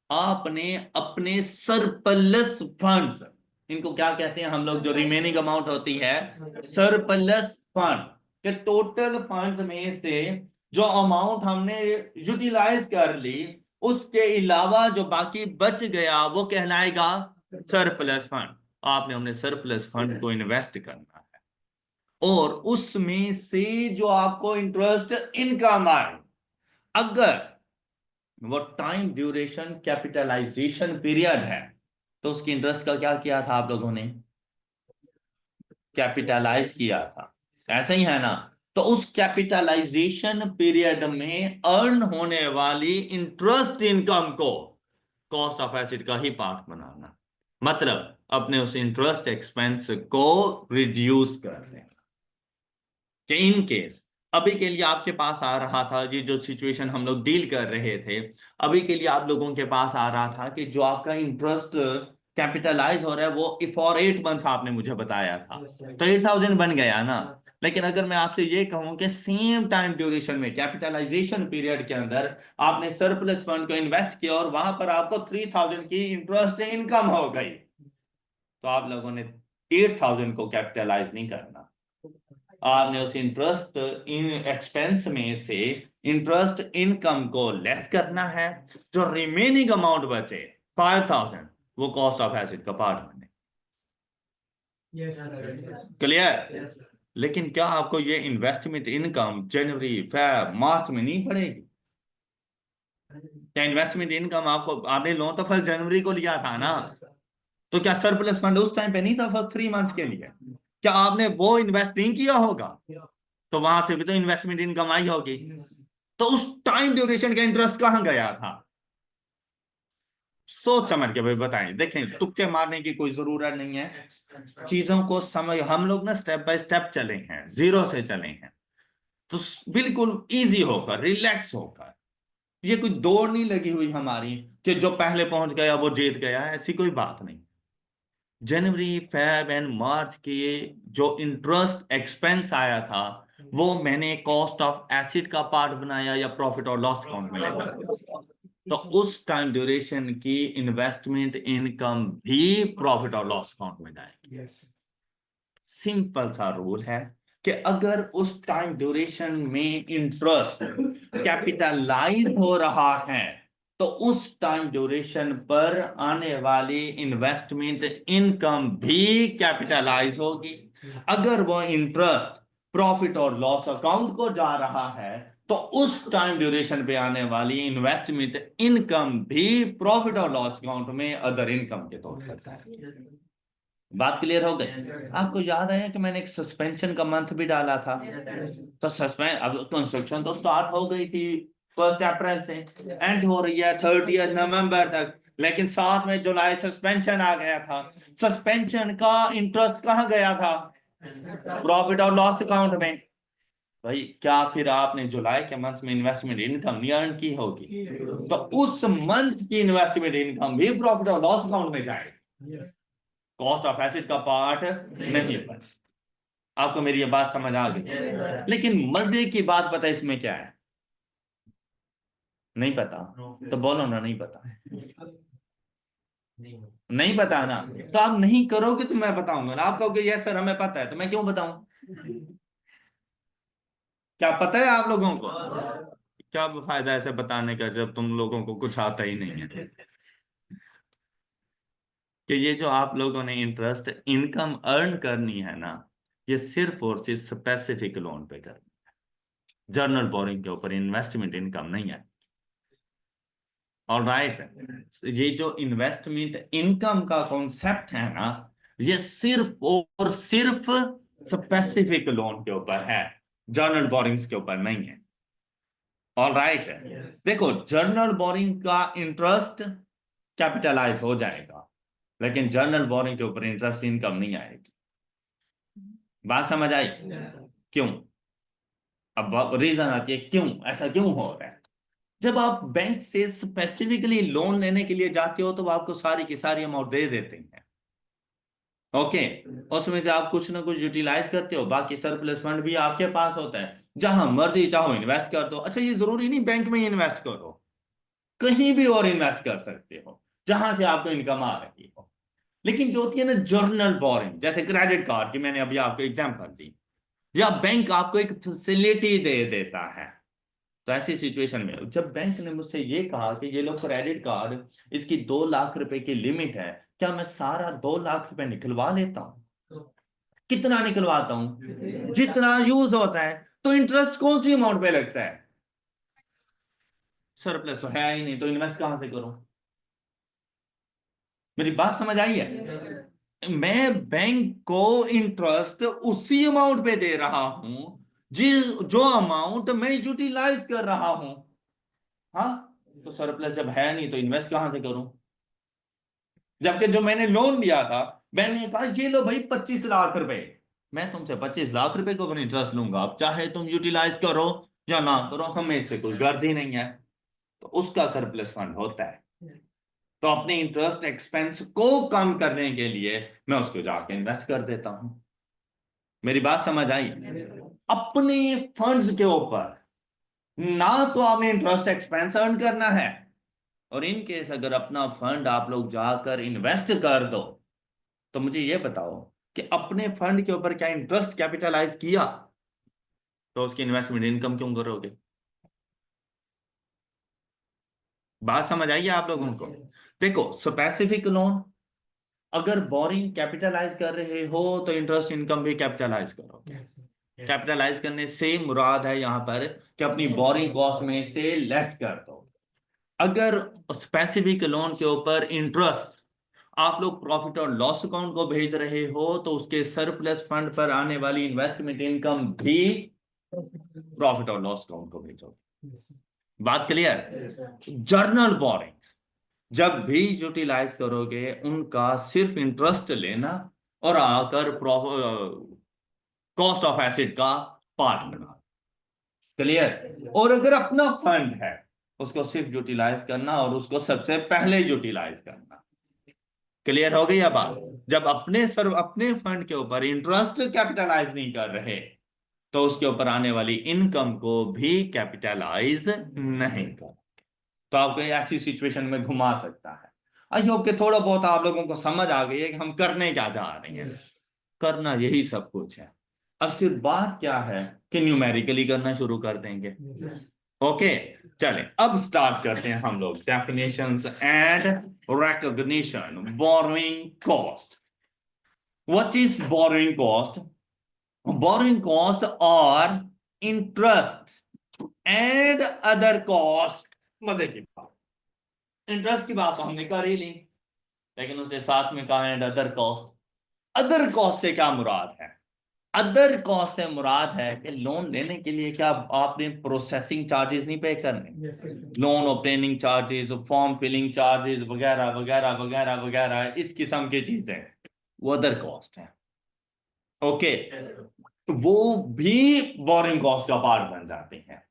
A: आपने अपने सरप्लस फंड्स, इनको क्या कहते हैं हम लोग, जो रिमेनिंग अमाउंट होती है, सरप्लस फंड्स के टोटल फंड्स में से जो अमाउंट हमने यूटिलाइज कर ली, उसके अलावा जो बाकी बच गया वो कहलाएगा सरप्लस फंड। आपने अपने सरप्लस फंड को इन्वेस्ट करना है, और उसमें से जो आपको इंटरेस्ट इनकम आए, अगर वो टाइम ड्यूरेशन कैपिटलाइजेशन पीरियड है, तो उसकी इंटरेस्ट का क्या किया था आप लोगों ने, कैपिटलाइज किया था। ऐसा ही है ना। तो उस कैपिटलाइजेशन पीरियड में अर्न होने वाली इंटरेस्ट इनकम को कॉस्ट ऑफ एसेट का ही पार्ट बनाना, मतलब अपने उस इंटरेस्ट एक्सपेंस को रिड्यूस कर देना। कि इन केस अभी के लिए आपके पास आ रहा था, ये जो सिचुएशन हम लोग डील कर रहे थे, अभी के लिए आप लोगों के पास आ रहा था कि जो आपका इंटरेस्ट कैपिटलाइज हो रहा है वो फॉर 8 मंथ्स आपने मुझे बताया था, तो 8,000 बन गया ना। लेकिन अगर मैं आपसे ये कहूं कि सेम टाइम ड्यूरेशन में कैपिटलाइजेशन पीरियड के अंदर आपने सरप्लस फंड को इन्वेस्ट किया और वहां पर आपको 3,000 की इंटरेस्ट इनकम हो गई, तो आप लोगों ने 8,000 को कैपिटलाइज नहीं करना। आपने उस इंटरेस्ट इन एक्सपेंस में से इंटरेस्ट इनकम को लेस करना है, जो रिमेनिंग अमाउंट बचे 5,000 वो कॉस्ट ऑफ एसेट का पार्ट बने। क्लियर? लेकिन क्या आपको ये इन्वेस्टमेंट इनकम जनवरी फरवरी मार्च में नहीं पड़ेगी? क्या इन्वेस्टमेंट इनकम आपको, आपने लोन तो 1 जनवरी को लिया था ना, तो क्या सरप्लस फंड उस टाइम पे नहीं था फर्स्ट 3 मंथ्स के लिए? क्या आपने वो इन्वेस्ट नहीं किया होगा? तो वहां से भी तो इन्वेस्टमेंट इनकम आई होगी। तो उस टाइम ड्यूरेशन का इंटरेस्ट कहां गया था? सोच समझ के भाई बताएं। देखें, तुक्के मारने की कोई जरूरत नहीं है, चीजों को समझ, हम लोग ना स्टेप बाय स्टेप चले हैं, जीरो से चले हैं, तो बिल्कुल इजी होकर, रिलैक्स होकर। ये कोई दौड़ नहीं लगी हुई हमारी कि जो पहले पहुंच गया वो जीत गया, ऐसी कोई बात नहीं। जनवरी फेब एंड मार्च के जो इंटरेस्ट एक्सपेंस आया था, वो मैंने कॉस्ट ऑफ एसिड का पार्ट बनाया या प्रॉफिट और लॉस अकाउंट में लेकर, तो उस टाइम ड्यूरेशन की इन्वेस्टमेंट इनकम भी प्रॉफिट और लॉस अकाउंट में जाएगी। सिंपल सा रूल है कि अगर उस टाइम ड्यूरेशन में इंटरेस्ट कैपिटलाइज हो रहा है, तो उस टाइम ड्यूरेशन पर आने वाली इन्वेस्टमेंट इनकम भी कैपिटलाइज होगी। अगर वो इंटरेस्ट प्रॉफिट और लॉस अकाउंट को जा रहा है, तो उस टाइम ड्यूरेशन पे आने वाली इन्वेस्टमेंट इनकम भी प्रॉफिट और लॉस अकाउंट में अदर इनकम के तौर पर जाएगी। बात क्लियर हो गई? आपको याद है कि मैंने एक सस्पेंशन का मंथ भी डाला था? तो सस्पेंड, अब कंस्ट्रक्शन तो स्टार्ट हो गई थी 1 अप्रैल से, एंड हो रही है 30 नवंबर तक, लेकिन साथ में जुलाई सस्पेंशन आ गया था। सस्पेंशन का इंटरेस्ट कहाँ गया था? प्रॉफिट और लॉस अकाउंट में। भाई क्या फिर आपने जुलाई के मंथ में इन्वेस्टमेंट इनकम नहीं अर्न की होगी? तो उस मंथ की इन्वेस्टमेंट इनकम भी प्रॉफिट और लॉस अकाउंट में जाएगी, कॉस्ट ऑफ एसेट का पार्ट नहीं बन। आपको मेरी ये बात समझ आ गई? लेकिन मजे की बात पता है इसमें क्या है? नहीं पता? तो बोलो ना, नहीं पता। नहीं पता ना, तो आप नहीं करोगे तो मैं बताऊंगा ना। आप कहोगे यस सर हमें पता है, तो मैं क्यों बताऊं? क्या पता है आप लोगों को? क्या फायदा ऐसे बताने का जब तुम लोगों को कुछ आता ही नहीं है? कि ये जो आप लोगों ने इंटरेस्ट इनकम अर्न करनी है ना, ये सिर्फ और सिर्फ स्पेसिफिक लोन पे करनी है, जर्नल बोरिंग के ऊपर इन्वेस्टमेंट इनकम नहीं है। ऑलराइट। ये जो इन्वेस्टमेंट इनकम का कॉन्सेप्ट है ना, ये सिर्फ और सिर्फ स्पेसिफिक लोन के ऊपर है, जर्नल बोरिंग्स के ऊपर नहीं है। All right. देखो, जर्नल बोरिंग का इंटरेस्ट कैपिटलाइज हो जाएगा, लेकिन जर्नल बोरिंग के ऊपर इंटरेस्ट इनकम नहीं आएगी। बात समझ आई? क्यों? अब रीजन आती है क्यों ऐसा क्यों हो रहा है। जब आप बैंक से स्पेसिफिकली लोन लेने के लिए जाते हो तो वो आपको सारी की सारी अमाउंट दे देते हैं। ओके, उसमें से आप कुछ ना कुछ यूटिलाइज करते हो, बाकी सरप्लस फंड भी आपके पास होता है, जहां मर्जी चाहो इन्वेस्ट कर दो। अच्छा, ये जरूरी नहीं बैंक में ही इन्वेस्ट करो, कहीं भी और इन्वेस्ट कर सकते हो जहां से आपको इनकम आ रही हो। लेकिन जो होती है ना जर्नल बोरिंग, जैसे क्रेडिट कार्ड की मैंने अभी आपको एग्जांपल दी, या बैंक आपको एक फैसिलिटी दे देता है, तो ऐसी सिचुएशन में जब बैंक ने मुझसे ये कहा कि ये लो क्रेडिट कार्ड, इसकी 2 लाख रुपए की लिमिट है, क्या मैं सारा 2 लाख रुपए निकलवा लेता हूँ? कितना निकलवाता हूँ? जितना यूज होता है। तो इंटरेस्ट कौन सी अमाउंट पे लगता है? सरप्लस तो है ही नहीं, तो इन्वेस्ट कहां से करूं? मेरी बात समझ आई है? मैं बैंक को इंटरेस्ट उसी अमाउंट पे दे रहा हूं जिस जो अमाउंट मैं यूटिलाइज कर रहा हूं। हाँ, तो सरप्लस जब है नहीं तो इन्वेस्ट कहां से करूं? जबकि जो मैंने लोन लिया था, मैंने कहा ये लो भाई 25 लाख रुपए, मैं तुमसे 25 लाख रुपए को इंटरेस्ट लूंगा, अब चाहे तुम यूटिलाइज करो या ना करो, हमें इससे कोई गर्ज ही नहीं है। तो उसका सरप्लस फंड होता है। तो अपने इंटरेस्ट एक्सपेंस को कम करने के लिए मैं उसको जाके इन्वेस्ट कर देता हूं। मेरी बात समझ आई? अपने फंड्स के ऊपर ना तो आपने इंटरेस्ट एक्सपेंस अर्न करना है, और इन केस अगर अपना फंड आप लोग जाकर इन्वेस्ट कर दो, तो मुझे ये बताओ कि अपने फंड के ऊपर क्या इंटरेस्ट कैपिटलाइज किया, तो उसकी इन्वेस्टमेंट इनकम क्यों करोगे? बात समझ आई है आप लोगों को? देखो, स्पेसिफिक लोन अगर बोरिंग कैपिटलाइज कर रहे हो तो इंटरेस्ट इनकम भी कैपिटलाइज करोगे। कैपिटलाइज करने से मुराद है यहां पर कि अपनी बोरिंग कॉस्ट में से लेस कर दो। अगर स्पेसिफिक लोन के ऊपर इंटरेस्ट आप लोग प्रॉफिट और लॉस अकाउंट को भेज रहे हो, तो उसके सरप्लस फंड पर आने वाली इन्वेस्टमेंट इनकम भी प्रॉफिट और लॉस अकाउंट को भेजोगे। बात क्लियर? जर्नल बोरिंग जब भी यूटिलाइज करोगे, उनका सिर्फ इंटरेस्ट लेना और आकर कॉस्ट ऑफ एसिड का पार्ट बना। क्लियर? और अगर अपना फंड है, उसको सिर्फ यूटिलाइज करना और उसको सबसे पहले यूटिलाइज करना। क्लियर हो गई अब बात? जब अपने फंड के ऊपर इंटरेस्ट कैपिटलाइज नहीं कर रहे, तो उसके ऊपर आने वाली इनकम को भी कैपिटलाइज नहीं कर, तो आपको ऐसी सिचुएशन में घुमा सकता है। आई होप कि थोड़ा बहुत आप लोगों को समझ आ गई है कि हम करने क्या जा रहे हैं। करना यही सब कुछ है। अब सिर्फ बात क्या है कि न्यूमेरिकली करना शुरू कर देंगे। ओके, चलें अब स्टार्ट करते हैं हम लोग definitions and recognition. Borrowing cost. What is borrowing cost? Borrowing cost और इंटरेस्ट एंड अदर कॉस्ट। मजे की बात, इंटरेस्ट की बात तो हमने कर ही ली, लेकिन उसके साथ में कहा and other cost. Other cost से क्या मुराद है? अदर कॉस्ट से मुराद है कि लोन लेने के लिए क्या आपने प्रोसेसिंग चार्जेस नहीं पे करने, loan opening charges, form filling charges वगैरह वगैरह वगैरह वगैरह, इस किस्म की चीजें, वो अदर कॉस्ट है। ओके, वो भी बोरिंग कॉस्ट का पार्ट बन जाते हैं।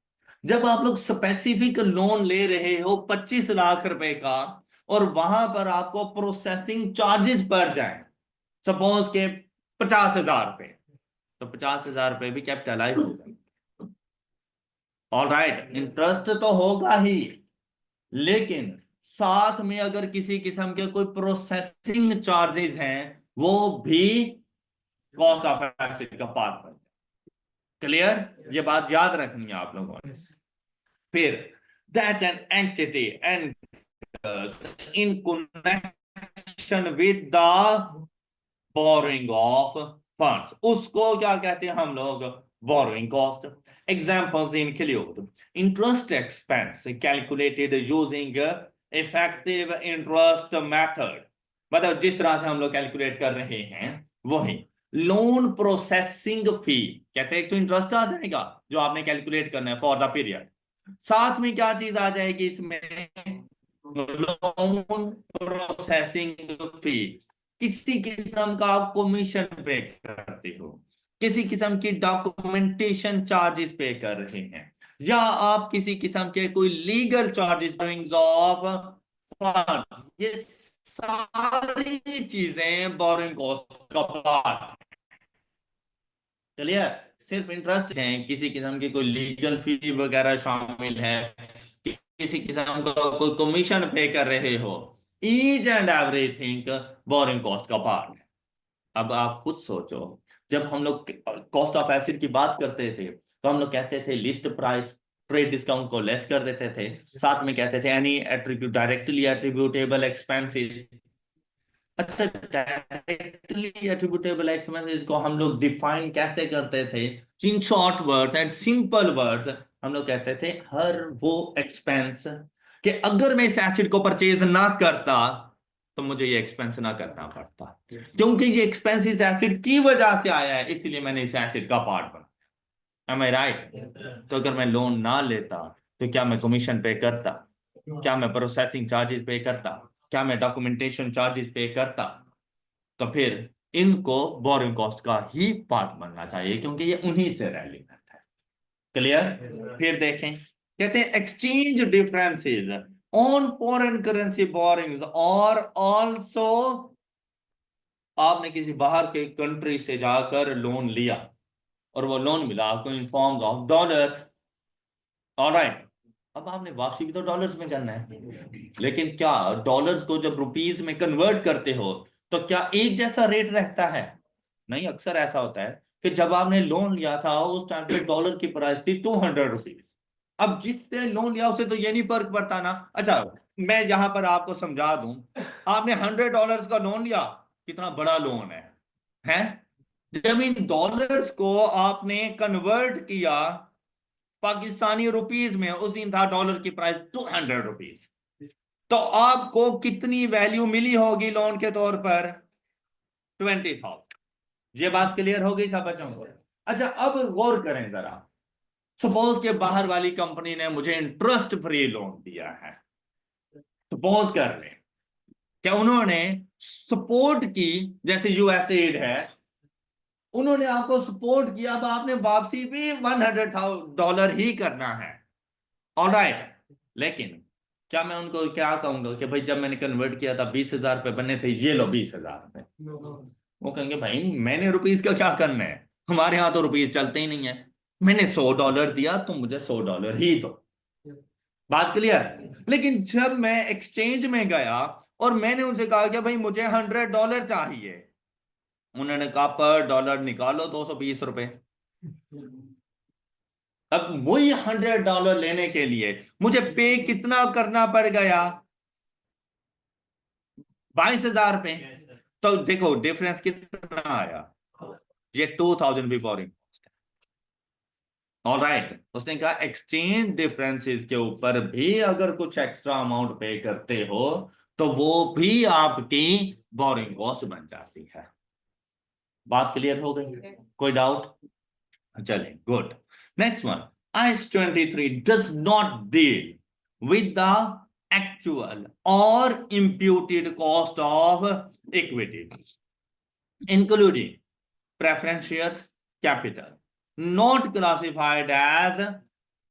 A: जब आप लोग स्पेसिफिक लोन ले रहे हो 25 लाख रुपए का, और वहां पर आपको प्रोसेसिंग चार्जेस पड़ जाए सपोज के 50,000 रुपए, तो 50,000 रुपए भी कैपिटलाइज हो जाए। ऑल राइट, इंटरेस्ट तो होगा ही, लेकिन साथ में अगर किसी किस्म के कोई प्रोसेसिंग चार्जेस हैं, वो भी कॉस्ट ऑफ एसेट का पार्ट बन। क्लियर? ये बात याद रखनी है आप लोगों ने। फिर that an entity and in connection with the borrowing of funds, उसको क्या कहते हैं हम लोग? borrowing cost. Examples include interest expense calculated using effective interest method, मतलब जिस तरह से हम लोग कैलकुलेट कर रहे हैं वही। लोन प्रोसेसिंग फी कहते हैं, एक तो इंटरेस्ट आ जाएगा जो आपने कैलकुलेट करना है फॉर द पीरियड, साथ में क्या चीज आ जाएगी इसमें, लोन प्रोसेसिंग फी, किसी किस्म का आप कमीशन पे करते हो, किसी किस्म की डॉक्यूमेंटेशन चार्जेस पे कर रहे हैं, या आप किसी किस्म के कोई लीगल चार्जेस ऑफ फंड, ये सारी चीजें बोरिंग कॉस्ट का पार्ट। क्लियर? सिर्फ इंटरेस्ट है, किसी किस्म की कोई लीगल फी वगैरह शामिल है, किसी किस्म का कोई कमीशन पे कर रहे हो, each and everything boring cost का पार्ट है। अब आप खुद सोचो, जब हम लोग कॉस्ट ऑफ एसिड की बात करते थे तो हम लोग कहते थे लिस्ट प्राइस, ट्रेड डिस्काउंट को लेस कर देते थे, साथ में कहते थे any attribute directly attributable expenses. अच्छा, डायरेक्टली एट्रीब्यूटेबल एक्सपेंसेस को हम लोग डिफाइन कैसे करते थे? In short words and simple words हम लोग कहते थे हर वो एक्सपेंस कि अगर मैं इस एसिड को परचेज ना करता तो मुझे ये एक्सपेंस ना करना पड़ता, क्योंकि ये एक्सपेंस इस एसिड की वजह से आया है, इसलिए मैंने इस एसिड का पार्ट बना। एम आई राइट? तो अगर मैं लोन ना लेता तो क्या मैं कमीशन पे करता, क्या मैं प्रोसेसिंग चार्जेस पे करता, क्या मैं डॉक्यूमेंटेशन चार्जेस पे करता? तो फिर इनको बोरिंग कॉस्ट का ही पार्ट बनना चाहिए, क्योंकि ये उन्हीं से रेलिवेंट है। क्लियर? फिर देखें, कहते हैं exchange differences on foreign currency borings और आल्सो, आपने किसी बाहर के कंट्री से जाकर लोन लिया और वो लोन मिला आपको in form of dollars, alright. अब आपने वापसी भी तो डॉलर्स में करना है, लेकिन क्या डॉलर्स को जब रुपीस में कन्वर्ट करते हो तो क्या एक जैसा रेट रहता है? नहीं, अक्सर ऐसा होता है कि जब आपने लोन लिया था उस टाइम पे डॉलर की प्राइस थी ₹200। अब जिससे लोन लिया उसे तो ये नहीं फर्क पड़ता ना। अच्छा, मैं यहां पर आपको समझा दूं, आपने $100 का लोन लिया, कितना बड़ा लोन है? जब इन डॉलर्स को आपने कन्वर्ट किया पाकिस्तानी रुपीस में, उस दिन था डॉलर की प्राइस ₹200, तो आपको कितनी वैल्यू मिली होगी लोन के तौर पर? 20,000। ये बात क्लियर हो गई सब बच्चों को? अच्छा, अब गौर करें जरा, सपोज के बाहर वाली कंपनी ने मुझे इंटरेस्ट फ्री लोन दिया है, सपोज कर लें, क्या उन्होंने सपोर्ट की, जैसे यूएसएड है, उन्होंने आपको सपोर्ट किया, अब आपने वापसी भी $100,000 ही करना है, ऑलराइट। लेकिन क्या मैं उनको क्या कहूंगा कि भाई जब मैंने कन्वर्ट किया था 20,000 रुपये बने थे, ये लो 20,000 रुपये? वो कहेंगे भाई मैंने रुपीस का क्या करना है, हमारे यहाँ तो रुपीस चलते ही नहीं है, मैंने $100 दिया तो मुझे $100 ही दो। बात क्लियर? लेकिन जब मैं एक्सचेंज में गया और मैंने उनसे कहा कि भाई मुझे $100 चाहिए, उन्होंने कहा पर डॉलर निकालो ₹220। अब वही $100 लेने के लिए मुझे पे कितना करना पड़ गया? 22,000 रुपये। तो देखो डिफरेंस कितना आया, ये 2,000 भी बोरिंग। ऑल राइट, उसने कहा एक्सचेंज डिफरेंसेस के ऊपर भी अगर कुछ एक्स्ट्रा अमाउंट पे करते हो तो वो भी आपकी बोरिंग कॉस्ट बन जाती है। बात क्लियर हो गई? कोई डाउट? चलें, good. Next one, IS-23 does not deal with the actual or imputed cost of equity, including preference shares capital, not classified as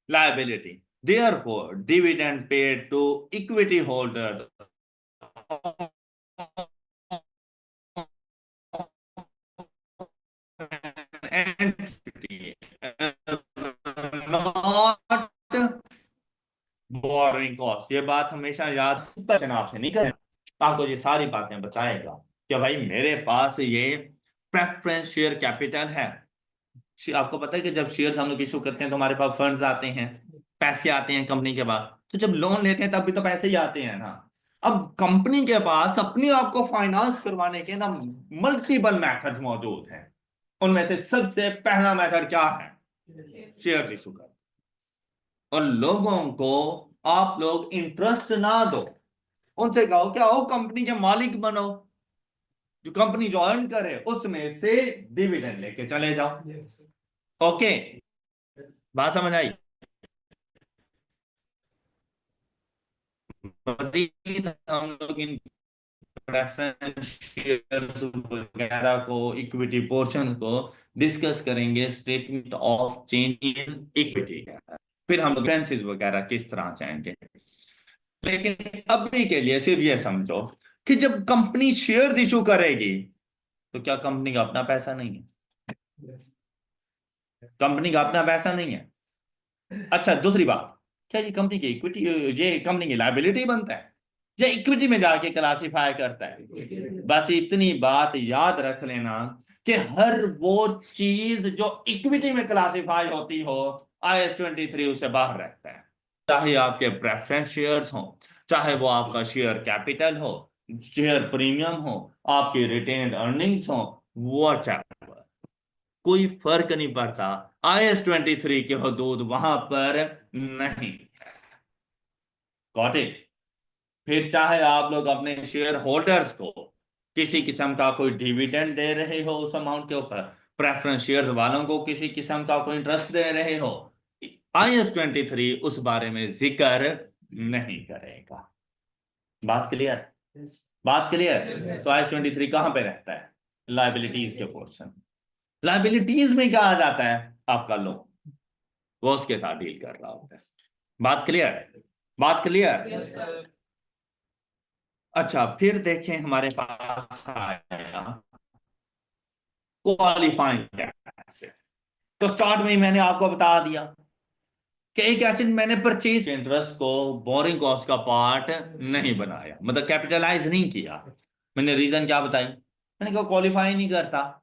A: liability. Therefore, dividend paid to equity holders entity not borrowing cost. ये बात हमेशा याद, question आपसे नहीं करें, आपको ये सारी बातें बताएगा कि भाई मेरे पास ये प्रेफरेंस शेयर कैपिटल है। आपको पता है कि जब शेयर्स हम लोग इशू करते हैं तो हमारे पास फंड्स आते हैं, पैसे आते हैं कंपनी के पास, तो जब लोन लेते हैं तब भी तो पैसे ही आते हैं ना। अब कंपनी के पास अपने आप को फाइनेंस करवाने के ना मल्टीपल मेथड्स मौजूद हैं, उनमें से सबसे पहला मेथड क्या है? शेयर इशू कर, और लोगों को आप लोग इंटरेस्ट ना दो, उनसे कहो क्या हो कंपनी के मालिक बनो, जो कंपनी ज्वाइन करे उसमें से डिविडेंड लेके चले जाओ। ओके, बात समझ आई? मजीद हम लोग इन प्रेफरेंस शेयर्स वगैरह को, इक्विटी पोर्शन को डिस्कस करेंगे statement of change in equity. फिर हम डिफरेंसेस वगैरह किस तरह जाएंगे। लेकिन अभी के लिए सिर्फ ये समझो कि जब कंपनी शेयर्स इशू करेगी तो क्या कंपनी का अपना पैसा नहीं है? कंपनी का अपना पैसा नहीं है। अच्छा, दूसरी बात, क्या ये कंपनी की इक्विटी, ये कंपनी की लायबिलिटी बनता है या इक्विटी में जाके क्लासिफाई करता है? बस इतनी बात याद रख लेना कि हर वो चीज जो इक्विटी में क्लासिफाई होती हो, IS 23 उससे बाहर रहता है। चाहे आपके प्रेफरेंस शेयर्स हो, चाहे वो आपका शेयर कैपिटल हो, शेयर प्रीमियम हो, आपकी रिटेन्ड अर्निंग्स हो, वॉट, कोई फर्क नहीं पड़ता। IS 23 की हदूद वहां पर नहीं। Got it? फिर चाहे आप लोग अपने शेयर होल्डर्स को किसी किस्म का कोई डिविडेंड दे रहे हो उस अमाउंट के ऊपर, प्रेफरेंस शेयर वालों को किसी किस्म का कोई इंटरेस्ट दे रहे हो, IS 23 उस बारे में जिक्र नहीं करेगा। बात क्लियर? बात क्लियर? तो IS 23 कहां पे रहता है? लाइबिलिटीज के पोर्शन। लाइबिलिटीज में क्या आ जाता है? आपका लोन, वो उसके साथ डील कर रहा होता है। बात क्लियर है? बात क्लियर? अच्छा, फिर देखें हमारे पास आया क्वालिफाइंग एसेट। तो स्टार्ट में ही मैंने आपको बता दिया कि एक एसेट मैंने परचेज इंटरेस्ट को बोरिंग कॉस्ट का पार्ट नहीं बनाया, मतलब कैपिटलाइज नहीं किया। मैंने रीजन क्या बताई? मैंने कहा क्वालिफाई नहीं करता।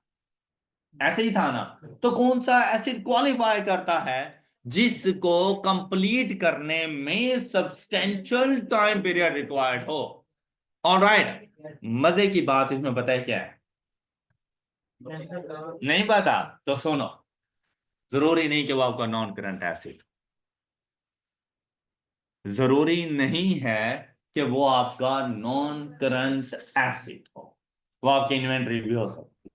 A: ऐसे ही था ना? तो कौन सा एसिड क्वालिफाई करता है? जिसको कंप्लीट करने में सब्सटेंशियल टाइम पीरियड रिक्वायर्ड हो। ऑलराइट, मजे की बात इसमें पता है क्या है? नहीं पता तो सुनो। जरूरी नहीं कि वो आपका नॉन करंट एसिड, जरूरी नहीं है कि वो आपका नॉन करंट एसिड हो, वो आपकी इन्वेंटरी भी हो सकती है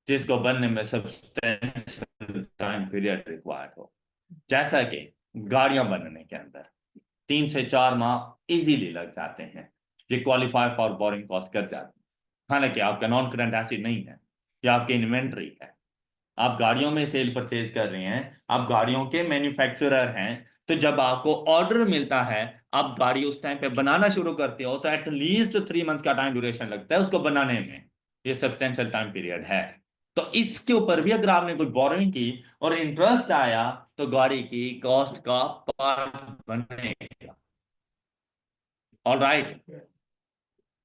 A: जिसको बनने में सब्सटेंशियल टाइम पीरियड रिक्वायर्ड हो। जैसा कि गाड़ियां बनने के अंदर 3 से 4 माह इजीली लग जाते हैं, ये क्वालिफाई फॉर बोरिंग कॉस्ट कर जाते हैं। हालांकि आपका नॉन करंट एसिड नहीं है, ये आपकी इन्वेंट्री है। आप गाड़ियों में सेल परचेज कर रहे हैं, आप गाड़ियों के मैन्युफैक्चरर हैं। तो जब आपको ऑर्डर मिलता है, आप गाड़ी उस टाइम पे बनाना शुरू करते हो, तो एटलीस्ट 3 मंथ्स का टाइम ड्यूरेशन लगता है उसको बनाने में। ये सब्सटेंशियल टाइम पीरियड है। तो इसके ऊपर भी अगर आपने कोई बोरोइंग की और इंटरेस्ट आया, तो गाड़ी की कॉस्ट का पार्ट बनेगा। ऑल राइट,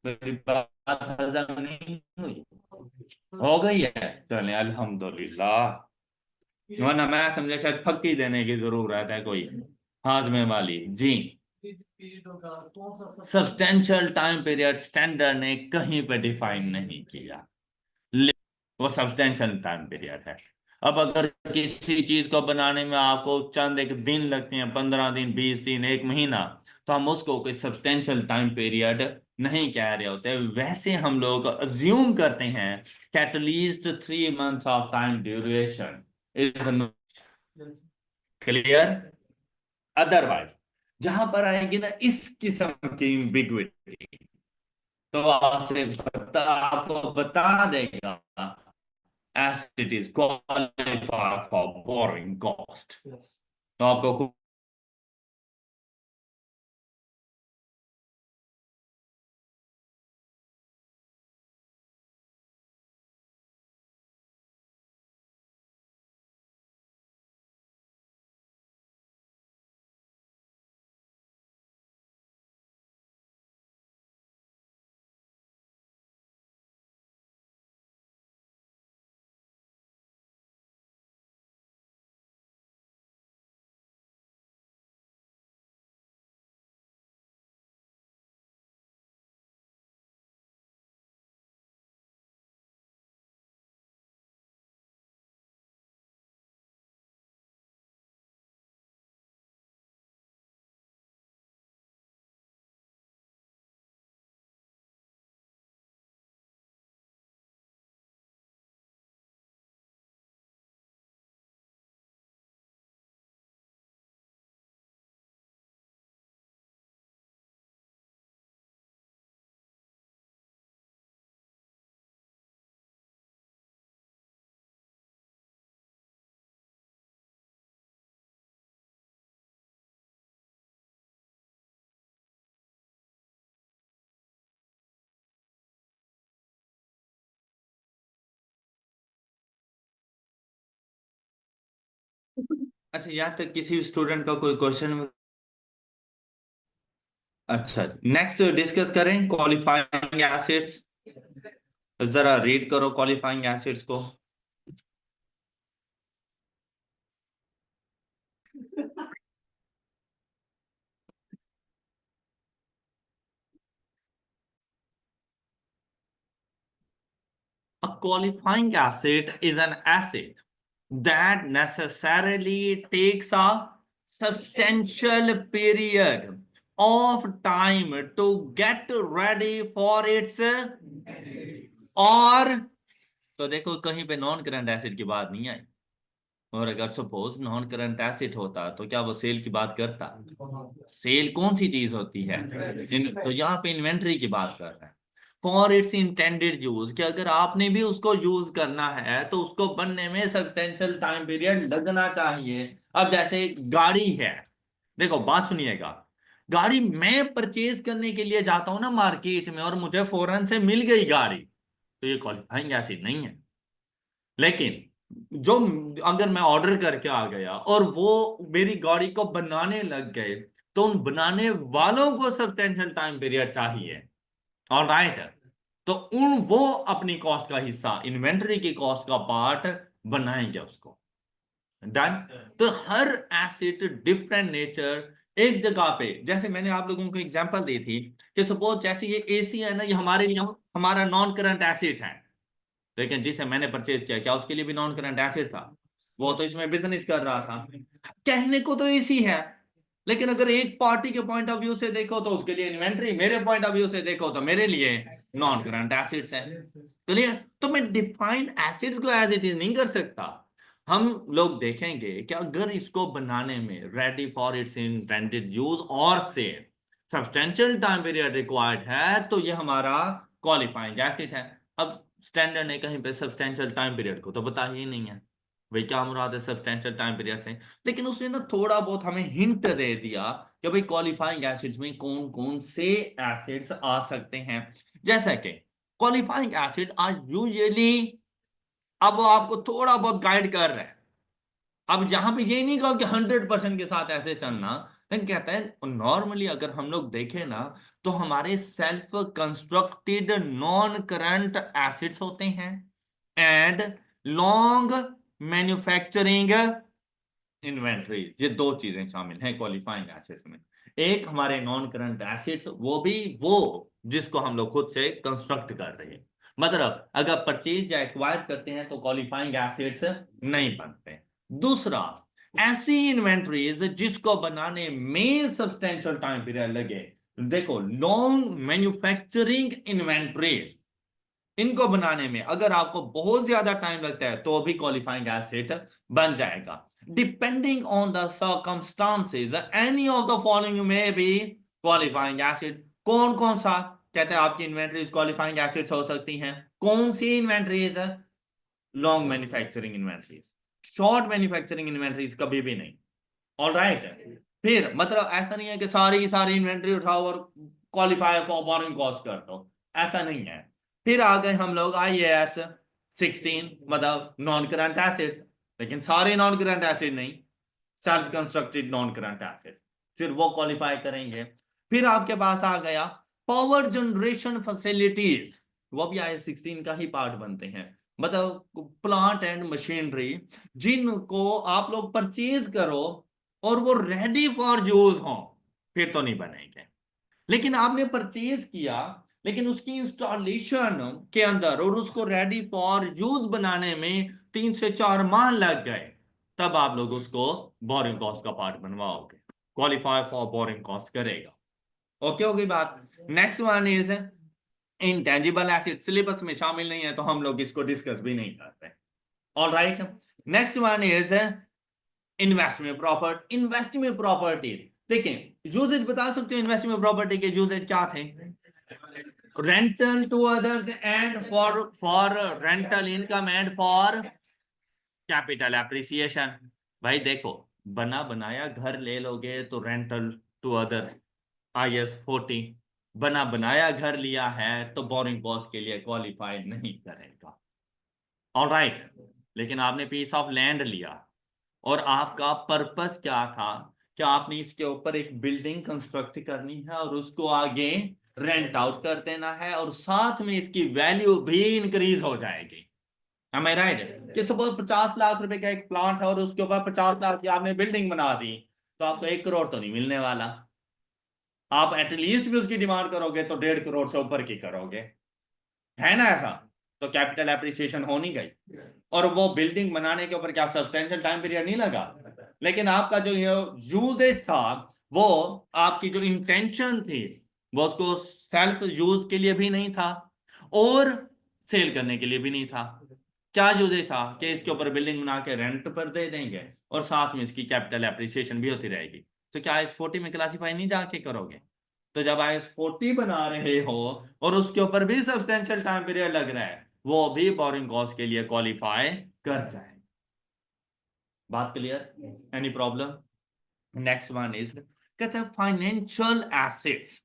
A: मेरी बात हजम नहीं हुई? हो गई है? चले अल्हम्दुलिल्लाह। वरना मैं समझे शायद फक्की देने की जरूरत है कोई हाजमे वाली जी। सब्सटेंशियल टाइम पीरियड स्टैंडर्ड ने कहीं पे डिफाइन नहीं किया, वो सब्सटेंशियल टाइम पीरियड है। अब अगर किसी चीज को बनाने में आपको चंद एक दिन लगते हैं, 15 दिन, 20 दिन, 1 महीना, तो हम उसको कोई सब्सटेंशियल टाइम पीरियड नहीं कह रहे होते। वैसे हम लोग अज्यूम करते हैं कि at least 3 months of time duration is clear. Otherwise जहां पर आएगी ना इस किस्म की एम्बिग्विटी, तो आपको बता देगा as it is qualified for borrowing cost। तो आपको अच्छा, यहाँ तक किसी स्टूडेंट का कोई क्वेश्चन? अच्छा, नेक्स्ट डिस्कस करें क्वालिफाइंग एसिड्स। जरा रीड करो क्वालिफाइंग एसिड्स को। A qualifying acid is an acid that necessarily takes a substantial period of time to get ready for its और तो देखो कहीं पे नॉन करंट एसिड की बात नहीं आई। और अगर सपोज नॉन करंट एसिड होता तो क्या वो सेल की बात करता? सेल कौन सी चीज होती है? तो यहाँ पे इन्वेंट्री की बात कर रहे हैं। फॉर इट्स इंटेंडेड यूज, कि अगर आपने भी उसको यूज करना है तो उसको बनने में सब्सटेंशियल टाइम पीरियड लगना चाहिए। अब जैसे गाड़ी है, देखो बात सुनिएगा। गाड़ी मैं परचेज करने के लिए जाता हूं ना मार्केट में, और मुझे फौरन से मिल गई गाड़ी, तो ये क्वालिफाइंग एसिड नहीं है। लेकिन जो, अगर मैं ऑर्डर करके आ गया और वो मेरी गाड़ी को बनाने लग गए, तो उन बनाने वालों को सब्सटेंशियल टाइम पीरियड चाहिए। ऑलराइट। तो वो अपनी कॉस्ट का हिस्सा, इन्वेंटरी की कॉस्ट का पार्ट बनाएंगे उसको। डन। तो हर एसिड डिफरेंट नेचर। एक जगह पे जैसे मैंने आप लोगों को एग्जांपल दी थी कि सपोज जैसे ये एसी है ना, ये हमारे लिए हमारा नॉन करंट एसिड है। लेकिन जिसे मैंने परचेज किया, क्या उसके लिए भी नॉन करंट एसिड था? वो तो इसमें बिजनेस कर रहा था। कहने को तो इसी है, लेकिन अगर एक पार्टी के पॉइंट ऑफ व्यू से देखो तो उसके लिए इन्वेंट्री, मेरे पॉइंट ऑफ व्यू से देखो तो मेरे लिए नॉन करंट एसिड्स है। क्लियर? तो मैं डिफाइंड एसिड्स को एज इट इज नहीं कर सकता। हम लोग देखेंगे कि अगर इसको बनाने में ready for its intended use और से सब्सटेंशियल टाइम पीरियड रिक्वायर्ड है, तो ये हमारा क्वालिफाइंग एसिड है। अब स्टैंडर्ड ने कहीं पे सब्सटेंशियल टाइम पीरियड को तो बताया ही नहीं है, भाई क्या मुराद है सब्सटेंशियल टाइम पीरियड से। लेकिन उसने ना थोड़ा बहुत हमें हिंट दे दिया कि भाई क्वालिफाइंग एसिड्स में कौन कौन से एसिड्स आ सकते हैं। जैसा कि क्वालिफाइंग एसिड आर यूजुअली, अब वो आपको थोड़ा बहुत गाइड कर रहे हैं। अब यहां पे ये नहीं कहा कि 100% के साथ ऐसे चलना, लेकिन कहता है नॉर्मली अगर हम लोग देखें ना, तो हमारे self constructed non current assets होते हैं एंड लॉन्ग मैन्युफैक्चरिंग इन्वेंटरी। ये दो चीजें शामिल हैं क्वालिफाइंग एसिड्स में। एक हमारे नॉन करंट एसिड्स, वो भी वो जिसको हम लोग खुद से कंस्ट्रक्ट कर रहे हैं। मतलब अगर परचेज या एक्वायर करते हैं तो क्वालिफाइंग एसिड्स नहीं बनते। दूसरा, ऐसी इन्वेंटरीज जिसको बनाने में सब्सटेंशियल टाइम पीरियड लगे। देखो लॉन्ग मैन्युफैक्चरिंग इन्वेंटरीज, इनको बनाने में अगर आपको बहुत ज्यादा टाइम लगता है तो भी क्वालिफाइंग एसिड बन जाएगा। Depending on the circumstances any of the following में बी क्वालिफाइंग एसिड। कौन कौन सा? कहते हैं आपकी इन्वेंटरीज क्वालिफाइंग एसिड्स हो सकती हैं। कौन सी इन्वेंटरीज है? Long manufacturing inventories. Short manufacturing inventories कभी भी नहीं। All right. फिर मतलब ऐसा नहीं है कि सारी की सारी इन्वेंट्री उठाओ और क्वालिफाई फॉर बोरोइंग कॉस्ट कर दो, ऐसा नहीं है। फिर आ गए हम लोग IAS 16, मतलब नॉन करंट एसिड्स। लेकिन सारे नॉन करंट एसिड नहीं, self constructed non current acid, फिर वो क्वालिफाई करेंगे। फिर आपके पास आ गया पावर जनरेशन फैसिलिटीज, वो भी IAS 16 का ही पार्ट बनते हैं। मतलब प्लांट एंड मशीनरी जिनको आप लोग परचेज करो और वो रेडी फॉर यूज हो, फिर तो नहीं बनेंगे। लेकिन आपने परचेज किया, लेकिन उसकी इंस्टॉलेशन के अंदर और उसको रेडी फॉर यूज बनाने में 3 से 4 माह लग गए, तब आप लोग उसको बोरिंग कॉस्ट का पार्ट बनवाओगे, क्वालिफाई फॉर बोरिंग कॉस्ट करेगा। ओके, हो गई बात। Next one is intangible asset, syllabus में शामिल नहीं है तो हम लोग इसको डिस्कस भी नहीं कर रहे। All right. Next one is investment property. देखिए यूजेज बता सकते हो इन्वेस्टमेंट प्रॉपर्टी के यूजेज क्या थे? Rental to others and for rental income and for capital appreciation. भाई देखो, बना बनाया घर ले लोगे तो रेंटल टू अदर्स IS 40, बना बनाया घर लिया है तो बोरिंग कॉस्ट के लिए क्वालिफाई नहीं करेगा। All right. लेकिन आपने पीस ऑफ लैंड लिया, और आपका पर्पस क्या था कि आपने इसके ऊपर एक बिल्डिंग कंस्ट्रक्ट करनी है और उसको आगे रेंट आउट कर देना है, और साथ में इसकी वैल्यू भी इंक्रीज हो जाएगी। Am I right? कि सपोज 50 लाख रुपए का एक प्लांट है और उसके ऊपर 50 लाख की आपने बिल्डिंग बना दी, तो आपको 1 करोड़ तो नहीं मिलने वाला। आप एटलीस्ट भी उसकी डिमांड करोगे तो 1.5 करोड़ से ऊपर की करोगे, है ना ऐसा? तो कैपिटल एप्रिसिएशन हो नहीं गई। और वो बिल्डिंग बनाने के ऊपर क्या सब्सटेंशियल टाइम पीरियड नहीं लगा, लेकिन आपका जो यूजेज था, वो आपकी जो इंटेंशन थी, वो उसको सेल्फ यूज के लिए भी नहीं था और सेल करने के लिए भी नहीं था। क्या यूजेज था कि इसके ऊपर बिल्डिंग बना के रेंट पर दे देंगे और साथ में इसकी कैपिटल एप्रिसिएशन भी होती रहेगी। तो क्या इस 40 में क्लासीफाई नहीं जाके करोगे? तो जब IS-40 बना रहे हो और उसके ऊपर भी सब्सटेंशियल टाइम पीरियड लग रहा है, वो भी बोरिंग कॉस्ट के लिए क्वालिफाई कर जाए। बात clear? Any problem? Next one is, कहते हैं फाइनेंशियल एसेट्स।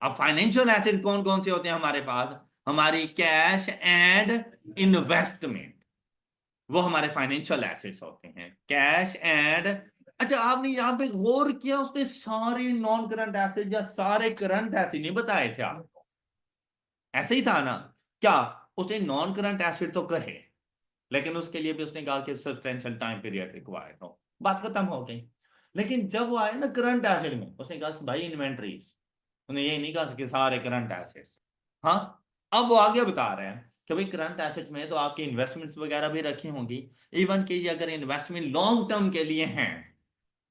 A: अब फाइनेंशियल एसेट्स कौन कौन से होते हैं हमारे पास? हमारी कैश एंड इन्वेस्टमेंट, वो हमारे फाइनेंशियल एसेट्स होते हैं, कैश एंड। अच्छा, आपने यहां पे गौर किया, उसने सारे नॉन करंट एसेट या सारे करंट एसेट नहीं बताए थे आपको? ऐसे ही था ना? क्या उसने नॉन करंट एसेट तो कहे, लेकिन उसके लिए भी उसने कहा कि सब्सटेंशियल टाइम पीरियड रिक्वायर्ड हो, बात खत्म हो गई। लेकिन जब वो आए ना करंट एसेट में, उसने कहा भाई इन्वेंट्रीज, उन्हें ये नहीं कहा कि सारे करंट एसेट्स। हाँ, अब वो आगे बता रहे हैं कि भाई करंट एसेट्स में तो आपकी इन्वेस्टमेंट्स वगैरह भी रखी होंगी, इवन कि ये अगर इन्वेस्टमेंट लॉन्ग टर्म के लिए हैं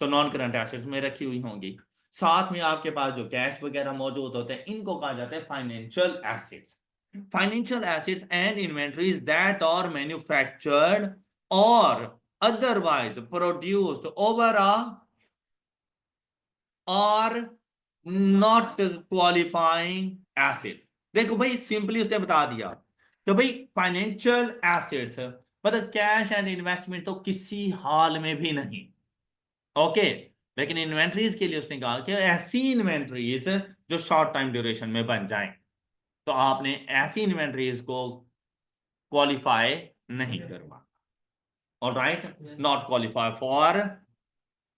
A: तो नॉन करंट एसेट्स में रखी हुई होंगी। साथ में आपके पास जो कैश वगैरह मौजूद होते हैं, इनको कहा जाता है financial assets. Financial assets and inventories that are manufactured or otherwise produced over a or not qualifying asset। देखो भाई, सिंपली उसने बता दिया तो भाई फाइनेंशियल एसेट्स मतलब कैश एंड इन्वेस्टमेंट तो किसी हाल में भी नहीं, ओके। लेकिन इन्वेंट्रीज के लिए उसने कहा कि ऐसी इन्वेंट्रीज जो शॉर्ट टाइम ड्यूरेशन में बन जाएं, तो आपने ऐसी इन्वेंट्रीज को क्वालिफाई नहीं करवा। All right, not qualify for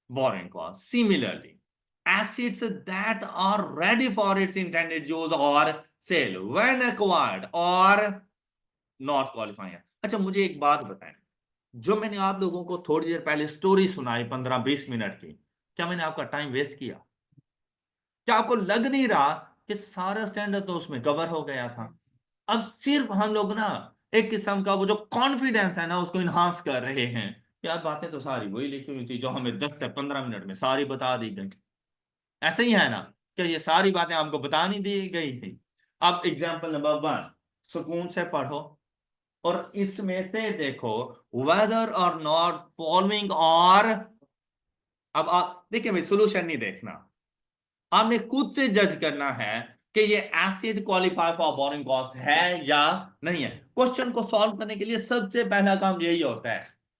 A: borrowing cost. Similarly, assets that are ready for its intended use or sale when acquired or not qualifying। अच्छा, मुझे एक बात बताएं, जो मैंने आप लोगों को थोड़ी देर पहले स्टोरी सुनाई 15-20 मिनट की, क्या मैंने आपका टाइम वेस्ट किया? क्या आपको लग नहीं रहा कि सारा स्टैंडर्ड तो उसमें कवर हो गया था? अब सिर्फ हम लोग ना एक किस्म का वो जो कॉन्फिडेंस है ना, उसको इन्हांस कर रहे हैं। यार बातें तो सारी वही लिखी हुई थी जो हमें 10 से 15 मिनट में सारी बता दी गई। ऐसे ही है ना? क्या ये सारी बातें आपको बतानी दी गई थी? अब एग्जाम्पल नंबर 1, सुकून से पढ़ो और इसमें से देखो वेदर और नॉट फॉलोइंग और। अब आप देखिए भाई, सोल्यूशन नहीं देखना, आपने खुद से जज करना है कि ये acid qualify for borrowing cost है या नहीं है। क्वेश्चन को सॉल्व करने के लिए सबसे पहला काम यही होता है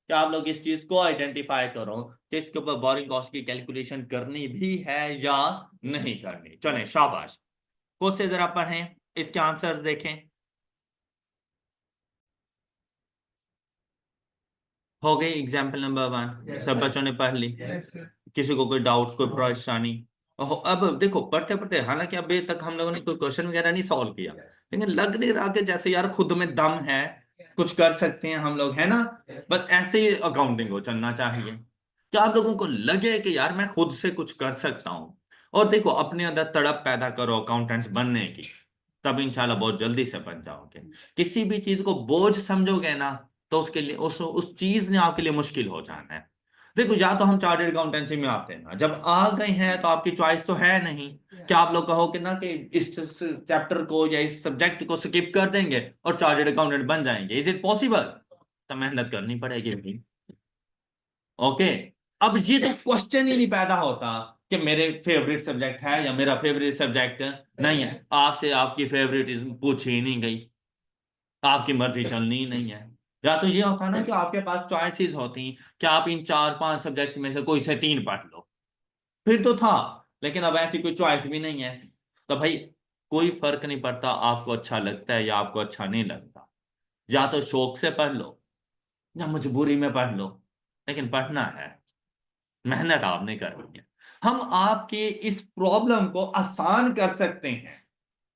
A: कि आप लोग इस चीज को आइडेंटिफाई करो कि इसके ऊपर बोरिंग कॉस्ट की कैलकुलेशन करनी भी है या नहीं करनी। चलें, शाबाश। खुद से जरा पढ़ें, इसके आंसर देखें। हो गई एग्जाम्पल नंबर 1, सब बच्चों ने पढ़ ली? किसी को कोई डाउट, कोई परेशानी? अब देखो, पढ़ते पढ़ते, हालांकि अभी तक हम लोगों ने कोई क्वेश्चन वगैरह नहीं सॉल्व किया, लेकिन लग नहीं रहा कि जैसे यार खुद में दम है, कुछ कर सकते हैं हम लोग, है ना? बस ऐसे ही अकाउंटिंग को चलना चाहिए। क्या आप लोगों को लगे कि यार मैं खुद से कुछ कर सकता हूँ? और देखो, अपने अंदर तड़प पैदा करो अकाउंटेंट्स बनने की, तब इंशाल्लाह बहुत जल्दी से बन जाओगे। किसी भी चीज को बोझ समझोगे ना, तो उसके लिए उस चीज ने आपके लिए मुश्किल हो जाना है। देखो, या तो हम चार्टर्ड अकाउंटेंसी में आते हैं ना, जब आ गए हैं तो आपकी चॉइस तो है नहीं। क्या आप लोग कहोगे ना कि इस चैप्टर को या इस सब्जेक्ट को स्किप कर देंगे और चार्टर्ड अकाउंटेंट बन जाएंगे? Is it possible? तो मेहनत करनी पड़ेगी भाई, ओके। अब ये तो क्वेश्चन ही नहीं पैदा होता कि मेरे फेवरेट सब्जेक्ट है या मेरा फेवरेट सब्जेक्ट नहीं है। आपसे आपकी फेवरेट पूछी ही नहीं गई, आपकी मर्जी चलनी ही नहीं है। या तो ये होता ना कि आपके पास चॉइसेस होती कि आप इन 4-5 सब्जेक्ट्स में से कोई से 3 पढ़ लो, फिर तो था। लेकिन अब ऐसी कोई चॉइस भी नहीं है, तो भाई कोई फर्क नहीं पड़ता आपको अच्छा लगता है या आपको अच्छा नहीं लगता। या तो शौक से पढ़ लो या मजबूरी में पढ़ लो, लेकिन पढ़ना है, मेहनत आपने करनी है। हम आपके इस प्रॉब्लम को आसान कर सकते हैं,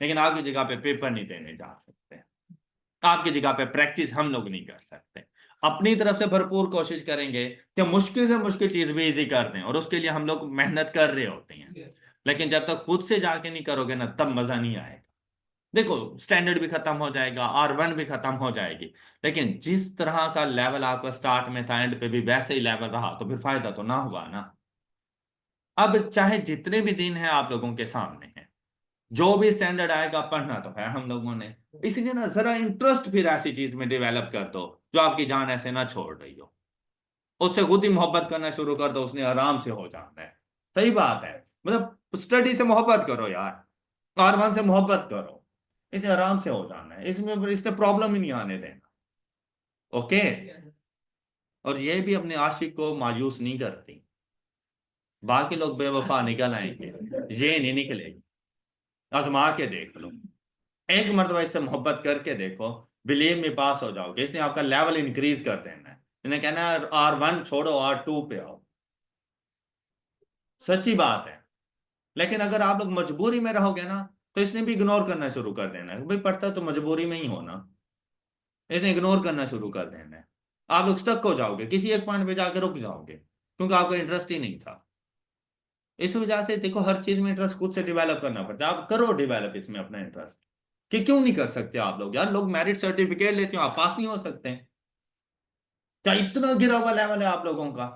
A: लेकिन आपकी जगह पे पेपर नहीं देने जा सकते, आपकी जगह पे प्रैक्टिस हम लोग नहीं कर सकते। अपनी तरफ से भरपूर कोशिश करेंगे कि मुश्किल से मुश्किल चीज भी इजी कर दें, और उसके लिए हम लोग मेहनत कर रहे होते हैं। लेकिन जब तक खुद से जाके नहीं करोगे ना, तब मजा नहीं आएगा। देखो, स्टैंडर्ड भी खत्म हो जाएगा, R1 भी खत्म हो जाएगी, लेकिन जिस तरह का लेवल आपका स्टार्ट में था, एंड पे भी वैसे ही लेवल रहा, तो फिर फायदा तो ना हुआ ना। अब चाहे जितने भी दिन हैं आप लोगों के सामने हैं, जो भी स्टैंडर्ड आएगा, पढ़ना तो है हम लोगों ने। इसलिए ना जरा इंटरेस्ट फिर ऐसी चीज में डेवलप कर दो जो आपकी जान ऐसे ना छोड़ रही हो। उससे खुद ही मोहब्बत करना शुरू कर दो, उसने आराम से हो जाना है। सही बात है। मतलब स्टडी से मोहब्बत करो यार, कारवान से मोहब्बत करो, इसे आराम से हो जाना है, इसमें इसने प्रॉब्लम ही नहीं आने देना। ओके। और ये भी अपने आशिक को मायूस नहीं करती। बाकी लोग बेवफा निकल आएंगे, ये नहीं निकलेगी। आजमा के देख लो, एक मरतबा इससे मोहब्बत करके देखो, बिलीव में पास हो जाओगे। इसने आपका लेवल इंक्रीज कर देना है। इन्हें कहना है R1 छोड़ो, R2 पे आओ। सच्ची बात है। लेकिन अगर आप लोग मजबूरी में रहोगे ना, तो इसने भी इग्नोर करना शुरू कर देना है। भाई पढ़ता तो मजबूरी में ही होना, इसने इग्नोर करना शुरू कर देना है। आप लोग स्टक हो जाओगे, किसी एक पॉइंट पे जाके रुक जाओगे, क्योंकि आपका इंटरेस्ट ही नहीं था। इस वजह से देखो, हर चीज में इंटरेस्ट खुद से डेवलप करना पड़ता है। आप करो डेवलप इसमें अपना इंटरेस्ट। कि क्यों नहीं कर सकते आप लोग यार? लोग मेरिट सर्टिफिकेट लेते हो, आप पास नहीं हो सकते हैं? क्या इतना गिरा हुआ लेवल है आप लोगों का?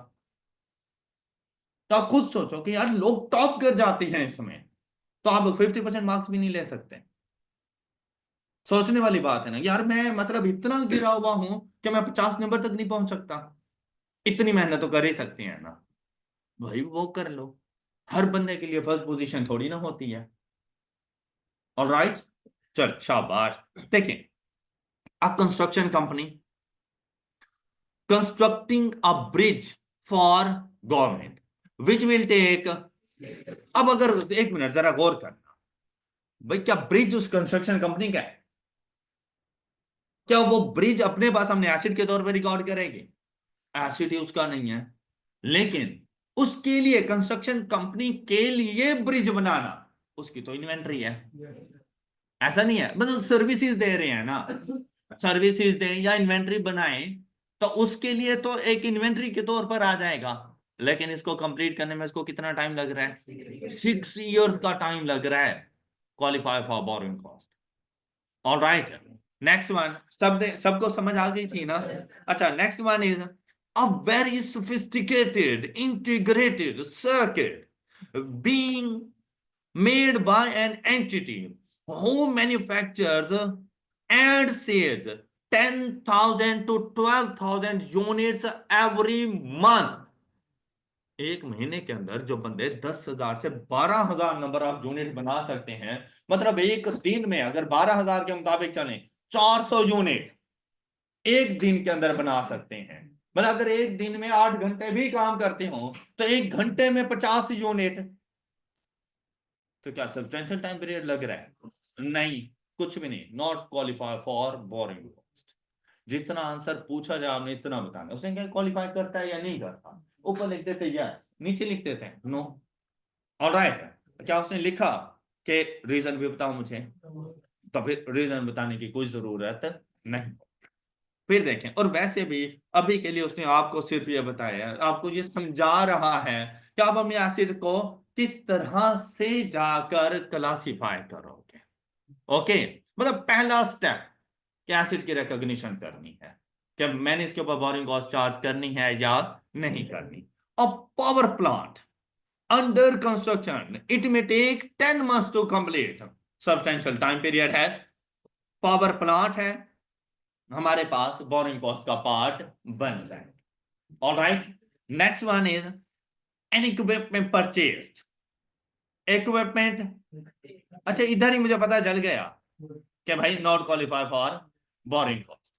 A: तो आप खुद सोचो कि यार लोग टॉप कर जाते हैं इसमें, तो आप लोग 50% मार्क्स भी नहीं ले सकते। सोचने वाली बात है ना यार। मैं मतलब इतना गिरा हुआ हूं कि मैं 50 नंबर तक नहीं पहुंच सकता। इतनी मेहनत तो कर ही सकती है ना भाई, वो कर लो। हर बंदे के लिए फर्स्ट पोजीशन थोड़ी ना होती है। ऑलराइट, चल शाबाश। देखिए, a construction company constructing a bridge for government which will take. अब अगर एक मिनट जरा गौर करना, भाई क्या ब्रिज उस कंस्ट्रक्शन कंपनी का है? क्या वो ब्रिज अपने पास हमने एसिड के तौर पर रिकॉर्ड करेगी? एसिड ही उसका नहीं है। लेकिन उसके लिए, कंस्ट्रक्शन कंपनी के लिए ब्रिज बनाना, उसकी तो इन्वेंटरी है। ऐसा नहीं है, मतलब सर्विसेज दे रहे हैं ना, सर्विसेज दें या इन्वेंटरी बनाएं, तो उसके लिए तो एक इन्वेंटरी के तौर पर आ जाएगा। लेकिन इसको कंप्लीट करने में उसको कितना टाइम लग रहा है? 6 इयर्स का टाइम लग रहा है। Qualify for borrowing cost. All right, next one. सबको समझ आ गई थी ना? अच्छा, next one is a very sophisticated integrated circuit being made by an entity who manufactures and sells 10,000 to 12,000 units every month। एक महीने के अंदर जो बंदे 10,000 से 12,000 नंबर ऑफ यूनिट बना सकते हैं, मतलब एक दिन में अगर 12,000 के मुताबिक चलें, 400 यूनिट एक दिन के अंदर बना सकते हैं। मतलब अगर एक दिन में 8 घंटे भी काम करते हो, तो एक घंटे में 50 यूनिट। तो क्या सब्सटेंशियल टाइम पीरियड लग रहा है? नहीं, कुछ भी नहीं। Not qualify for borrowing cost. जितना आंसर पूछा जाए आपने इतना बताना। उसने क्या क्वालिफाई करता है या नहीं करता? ऊपर लिखते थे यस, नीचे लिखते थे नो। ऑलराइट, क्या उसने लिखा कि रीजन भी बताओ मुझे? तो फिर रीजन बताने की कोई जरूरत नहीं। फिर देखें, और वैसे भी अभी के लिए उसने आपको सिर्फ ये बताया है, आपको ये समझा रहा है कि आप अपने एसिड को किस तरह से जाकर क्लासिफाई करोगे। ओके, मतलब पहला स्टेप कि एसिड की रिकॉग्निशन करनी है कि मैंने इसके ऊपर बोरिंग कॉस्ट चार्ज करनी है या नहीं करनी। और power plant under construction, it may take 10 months to complete. Substantial time period है, पावर प्लांट है, हमारे पास बोरिंग कॉस्ट का पार्ट बन जाए। All right, next one is an equipment purchased. Equipment, अच्छा इधर ही मुझे पता चल गया कि भाई not qualify for borrowing cost.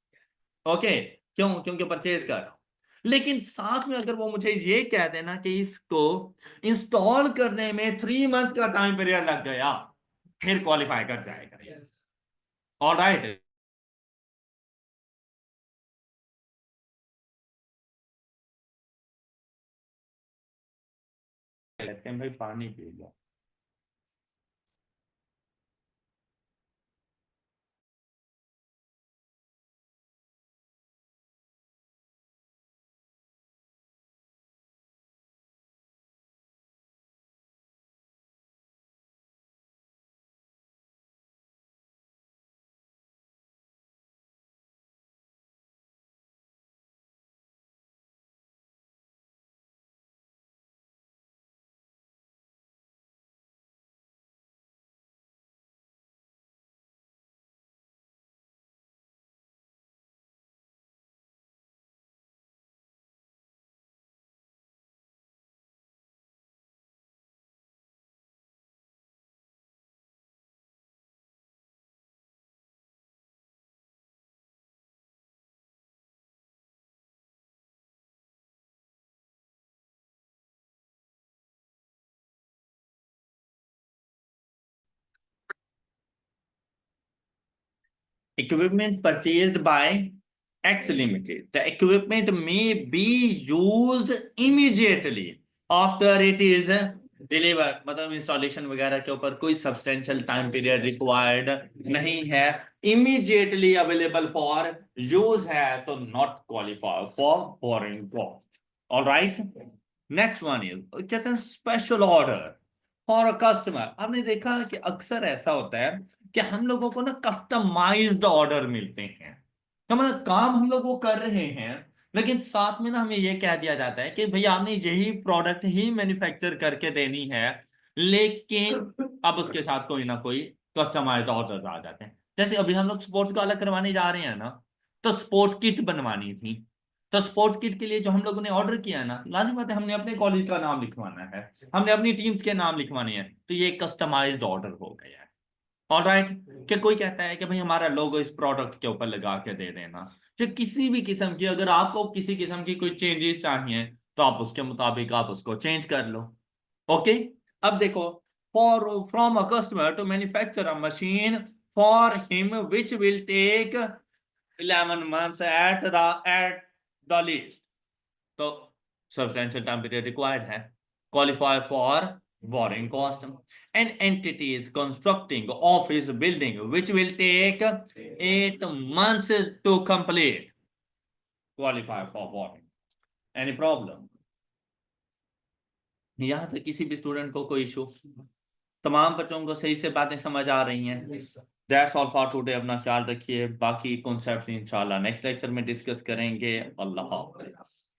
A: Okay, क्यों? क्योंकि परचेज कर रहा हूं। लेकिन साथ में अगर वो मुझे ये कह देना कि इसको इंस्टॉल करने में 3 months का टाइम पीरियड लग गया, फिर क्वालिफाई कर जाएगा। ऑल राइट, कहते हैं भाई पानी P low. Equipment purchased by X Limited. The equipment may be used immediately after it is delivered. मतलब इंस्टॉलेशन वगैरह के ऊपर कोई सब्सटेंशियल टाइम पीरियड रिक्वायर्ड नहीं है, इमीडिएटली अवेलेबल फॉर यूज है, तो not qualify for borrowing cost. All right, next one is कहते हैं special order for a customer. आपने देखा कि अक्सर ऐसा होता है कि हम लोगों को ना कस्टमाइज्ड ऑर्डर मिलते हैं, तो मतलब काम हम लोग वो कर रहे हैं, लेकिन साथ में ना हमें ये कह दिया जाता है कि भैया आपने यही प्रोडक्ट ही मैन्युफैक्चर करके देनी है, लेकिन अब उसके साथ कोई ना कोई कस्टमाइज्ड ऑर्डर आ जाते हैं। जैसे अभी हम लोग स्पोर्ट्स का अलग करवाने जा रहे हैं ना, तो स्पोर्ट्स किट बनवानी थी, तो स्पोर्ट्स किट के लिए जो हम लोगों ने ऑर्डर किया ना, लाजमी बात है हमने अपने कॉलेज का नाम लिखवाना है, हमने अपनी टीम्स के नाम लिखवाने हैं, तो ये कस्टमाइज्ड ऑर्डर हो गया है। ऑल राइट, कि कोई कहता है कि भाई हमारा लोगो इस प्रोडक्ट के ऊपर लगा के दे देना, जो किसी भी किस्म की, अगर आपको किसी किस्म की कोई चेंजेस चाहिए तो आप उसके मुताबिक आप उसको चेंज कर लो। ओके, अब देखो, for from a customer to manufacture a machine for him which will take 11 months at the least, तो substantial time period required है, qualify for borrowing cost। An entity is constructing office building which will take 8 months to complete, qualify for borrowing। Any problem? यहाँ तक किसी भी student को कोई issue? तमाम बच्चों को सही से बातें समझ आ रही हैं? That's all for today. अपना ख्याल रखिए, बाकी कॉन्सेप्ट्स इंशाल्लाह नेक्स्ट लेक्चर में डिस्कस करेंगे। अल्लाह हाफ़िज़।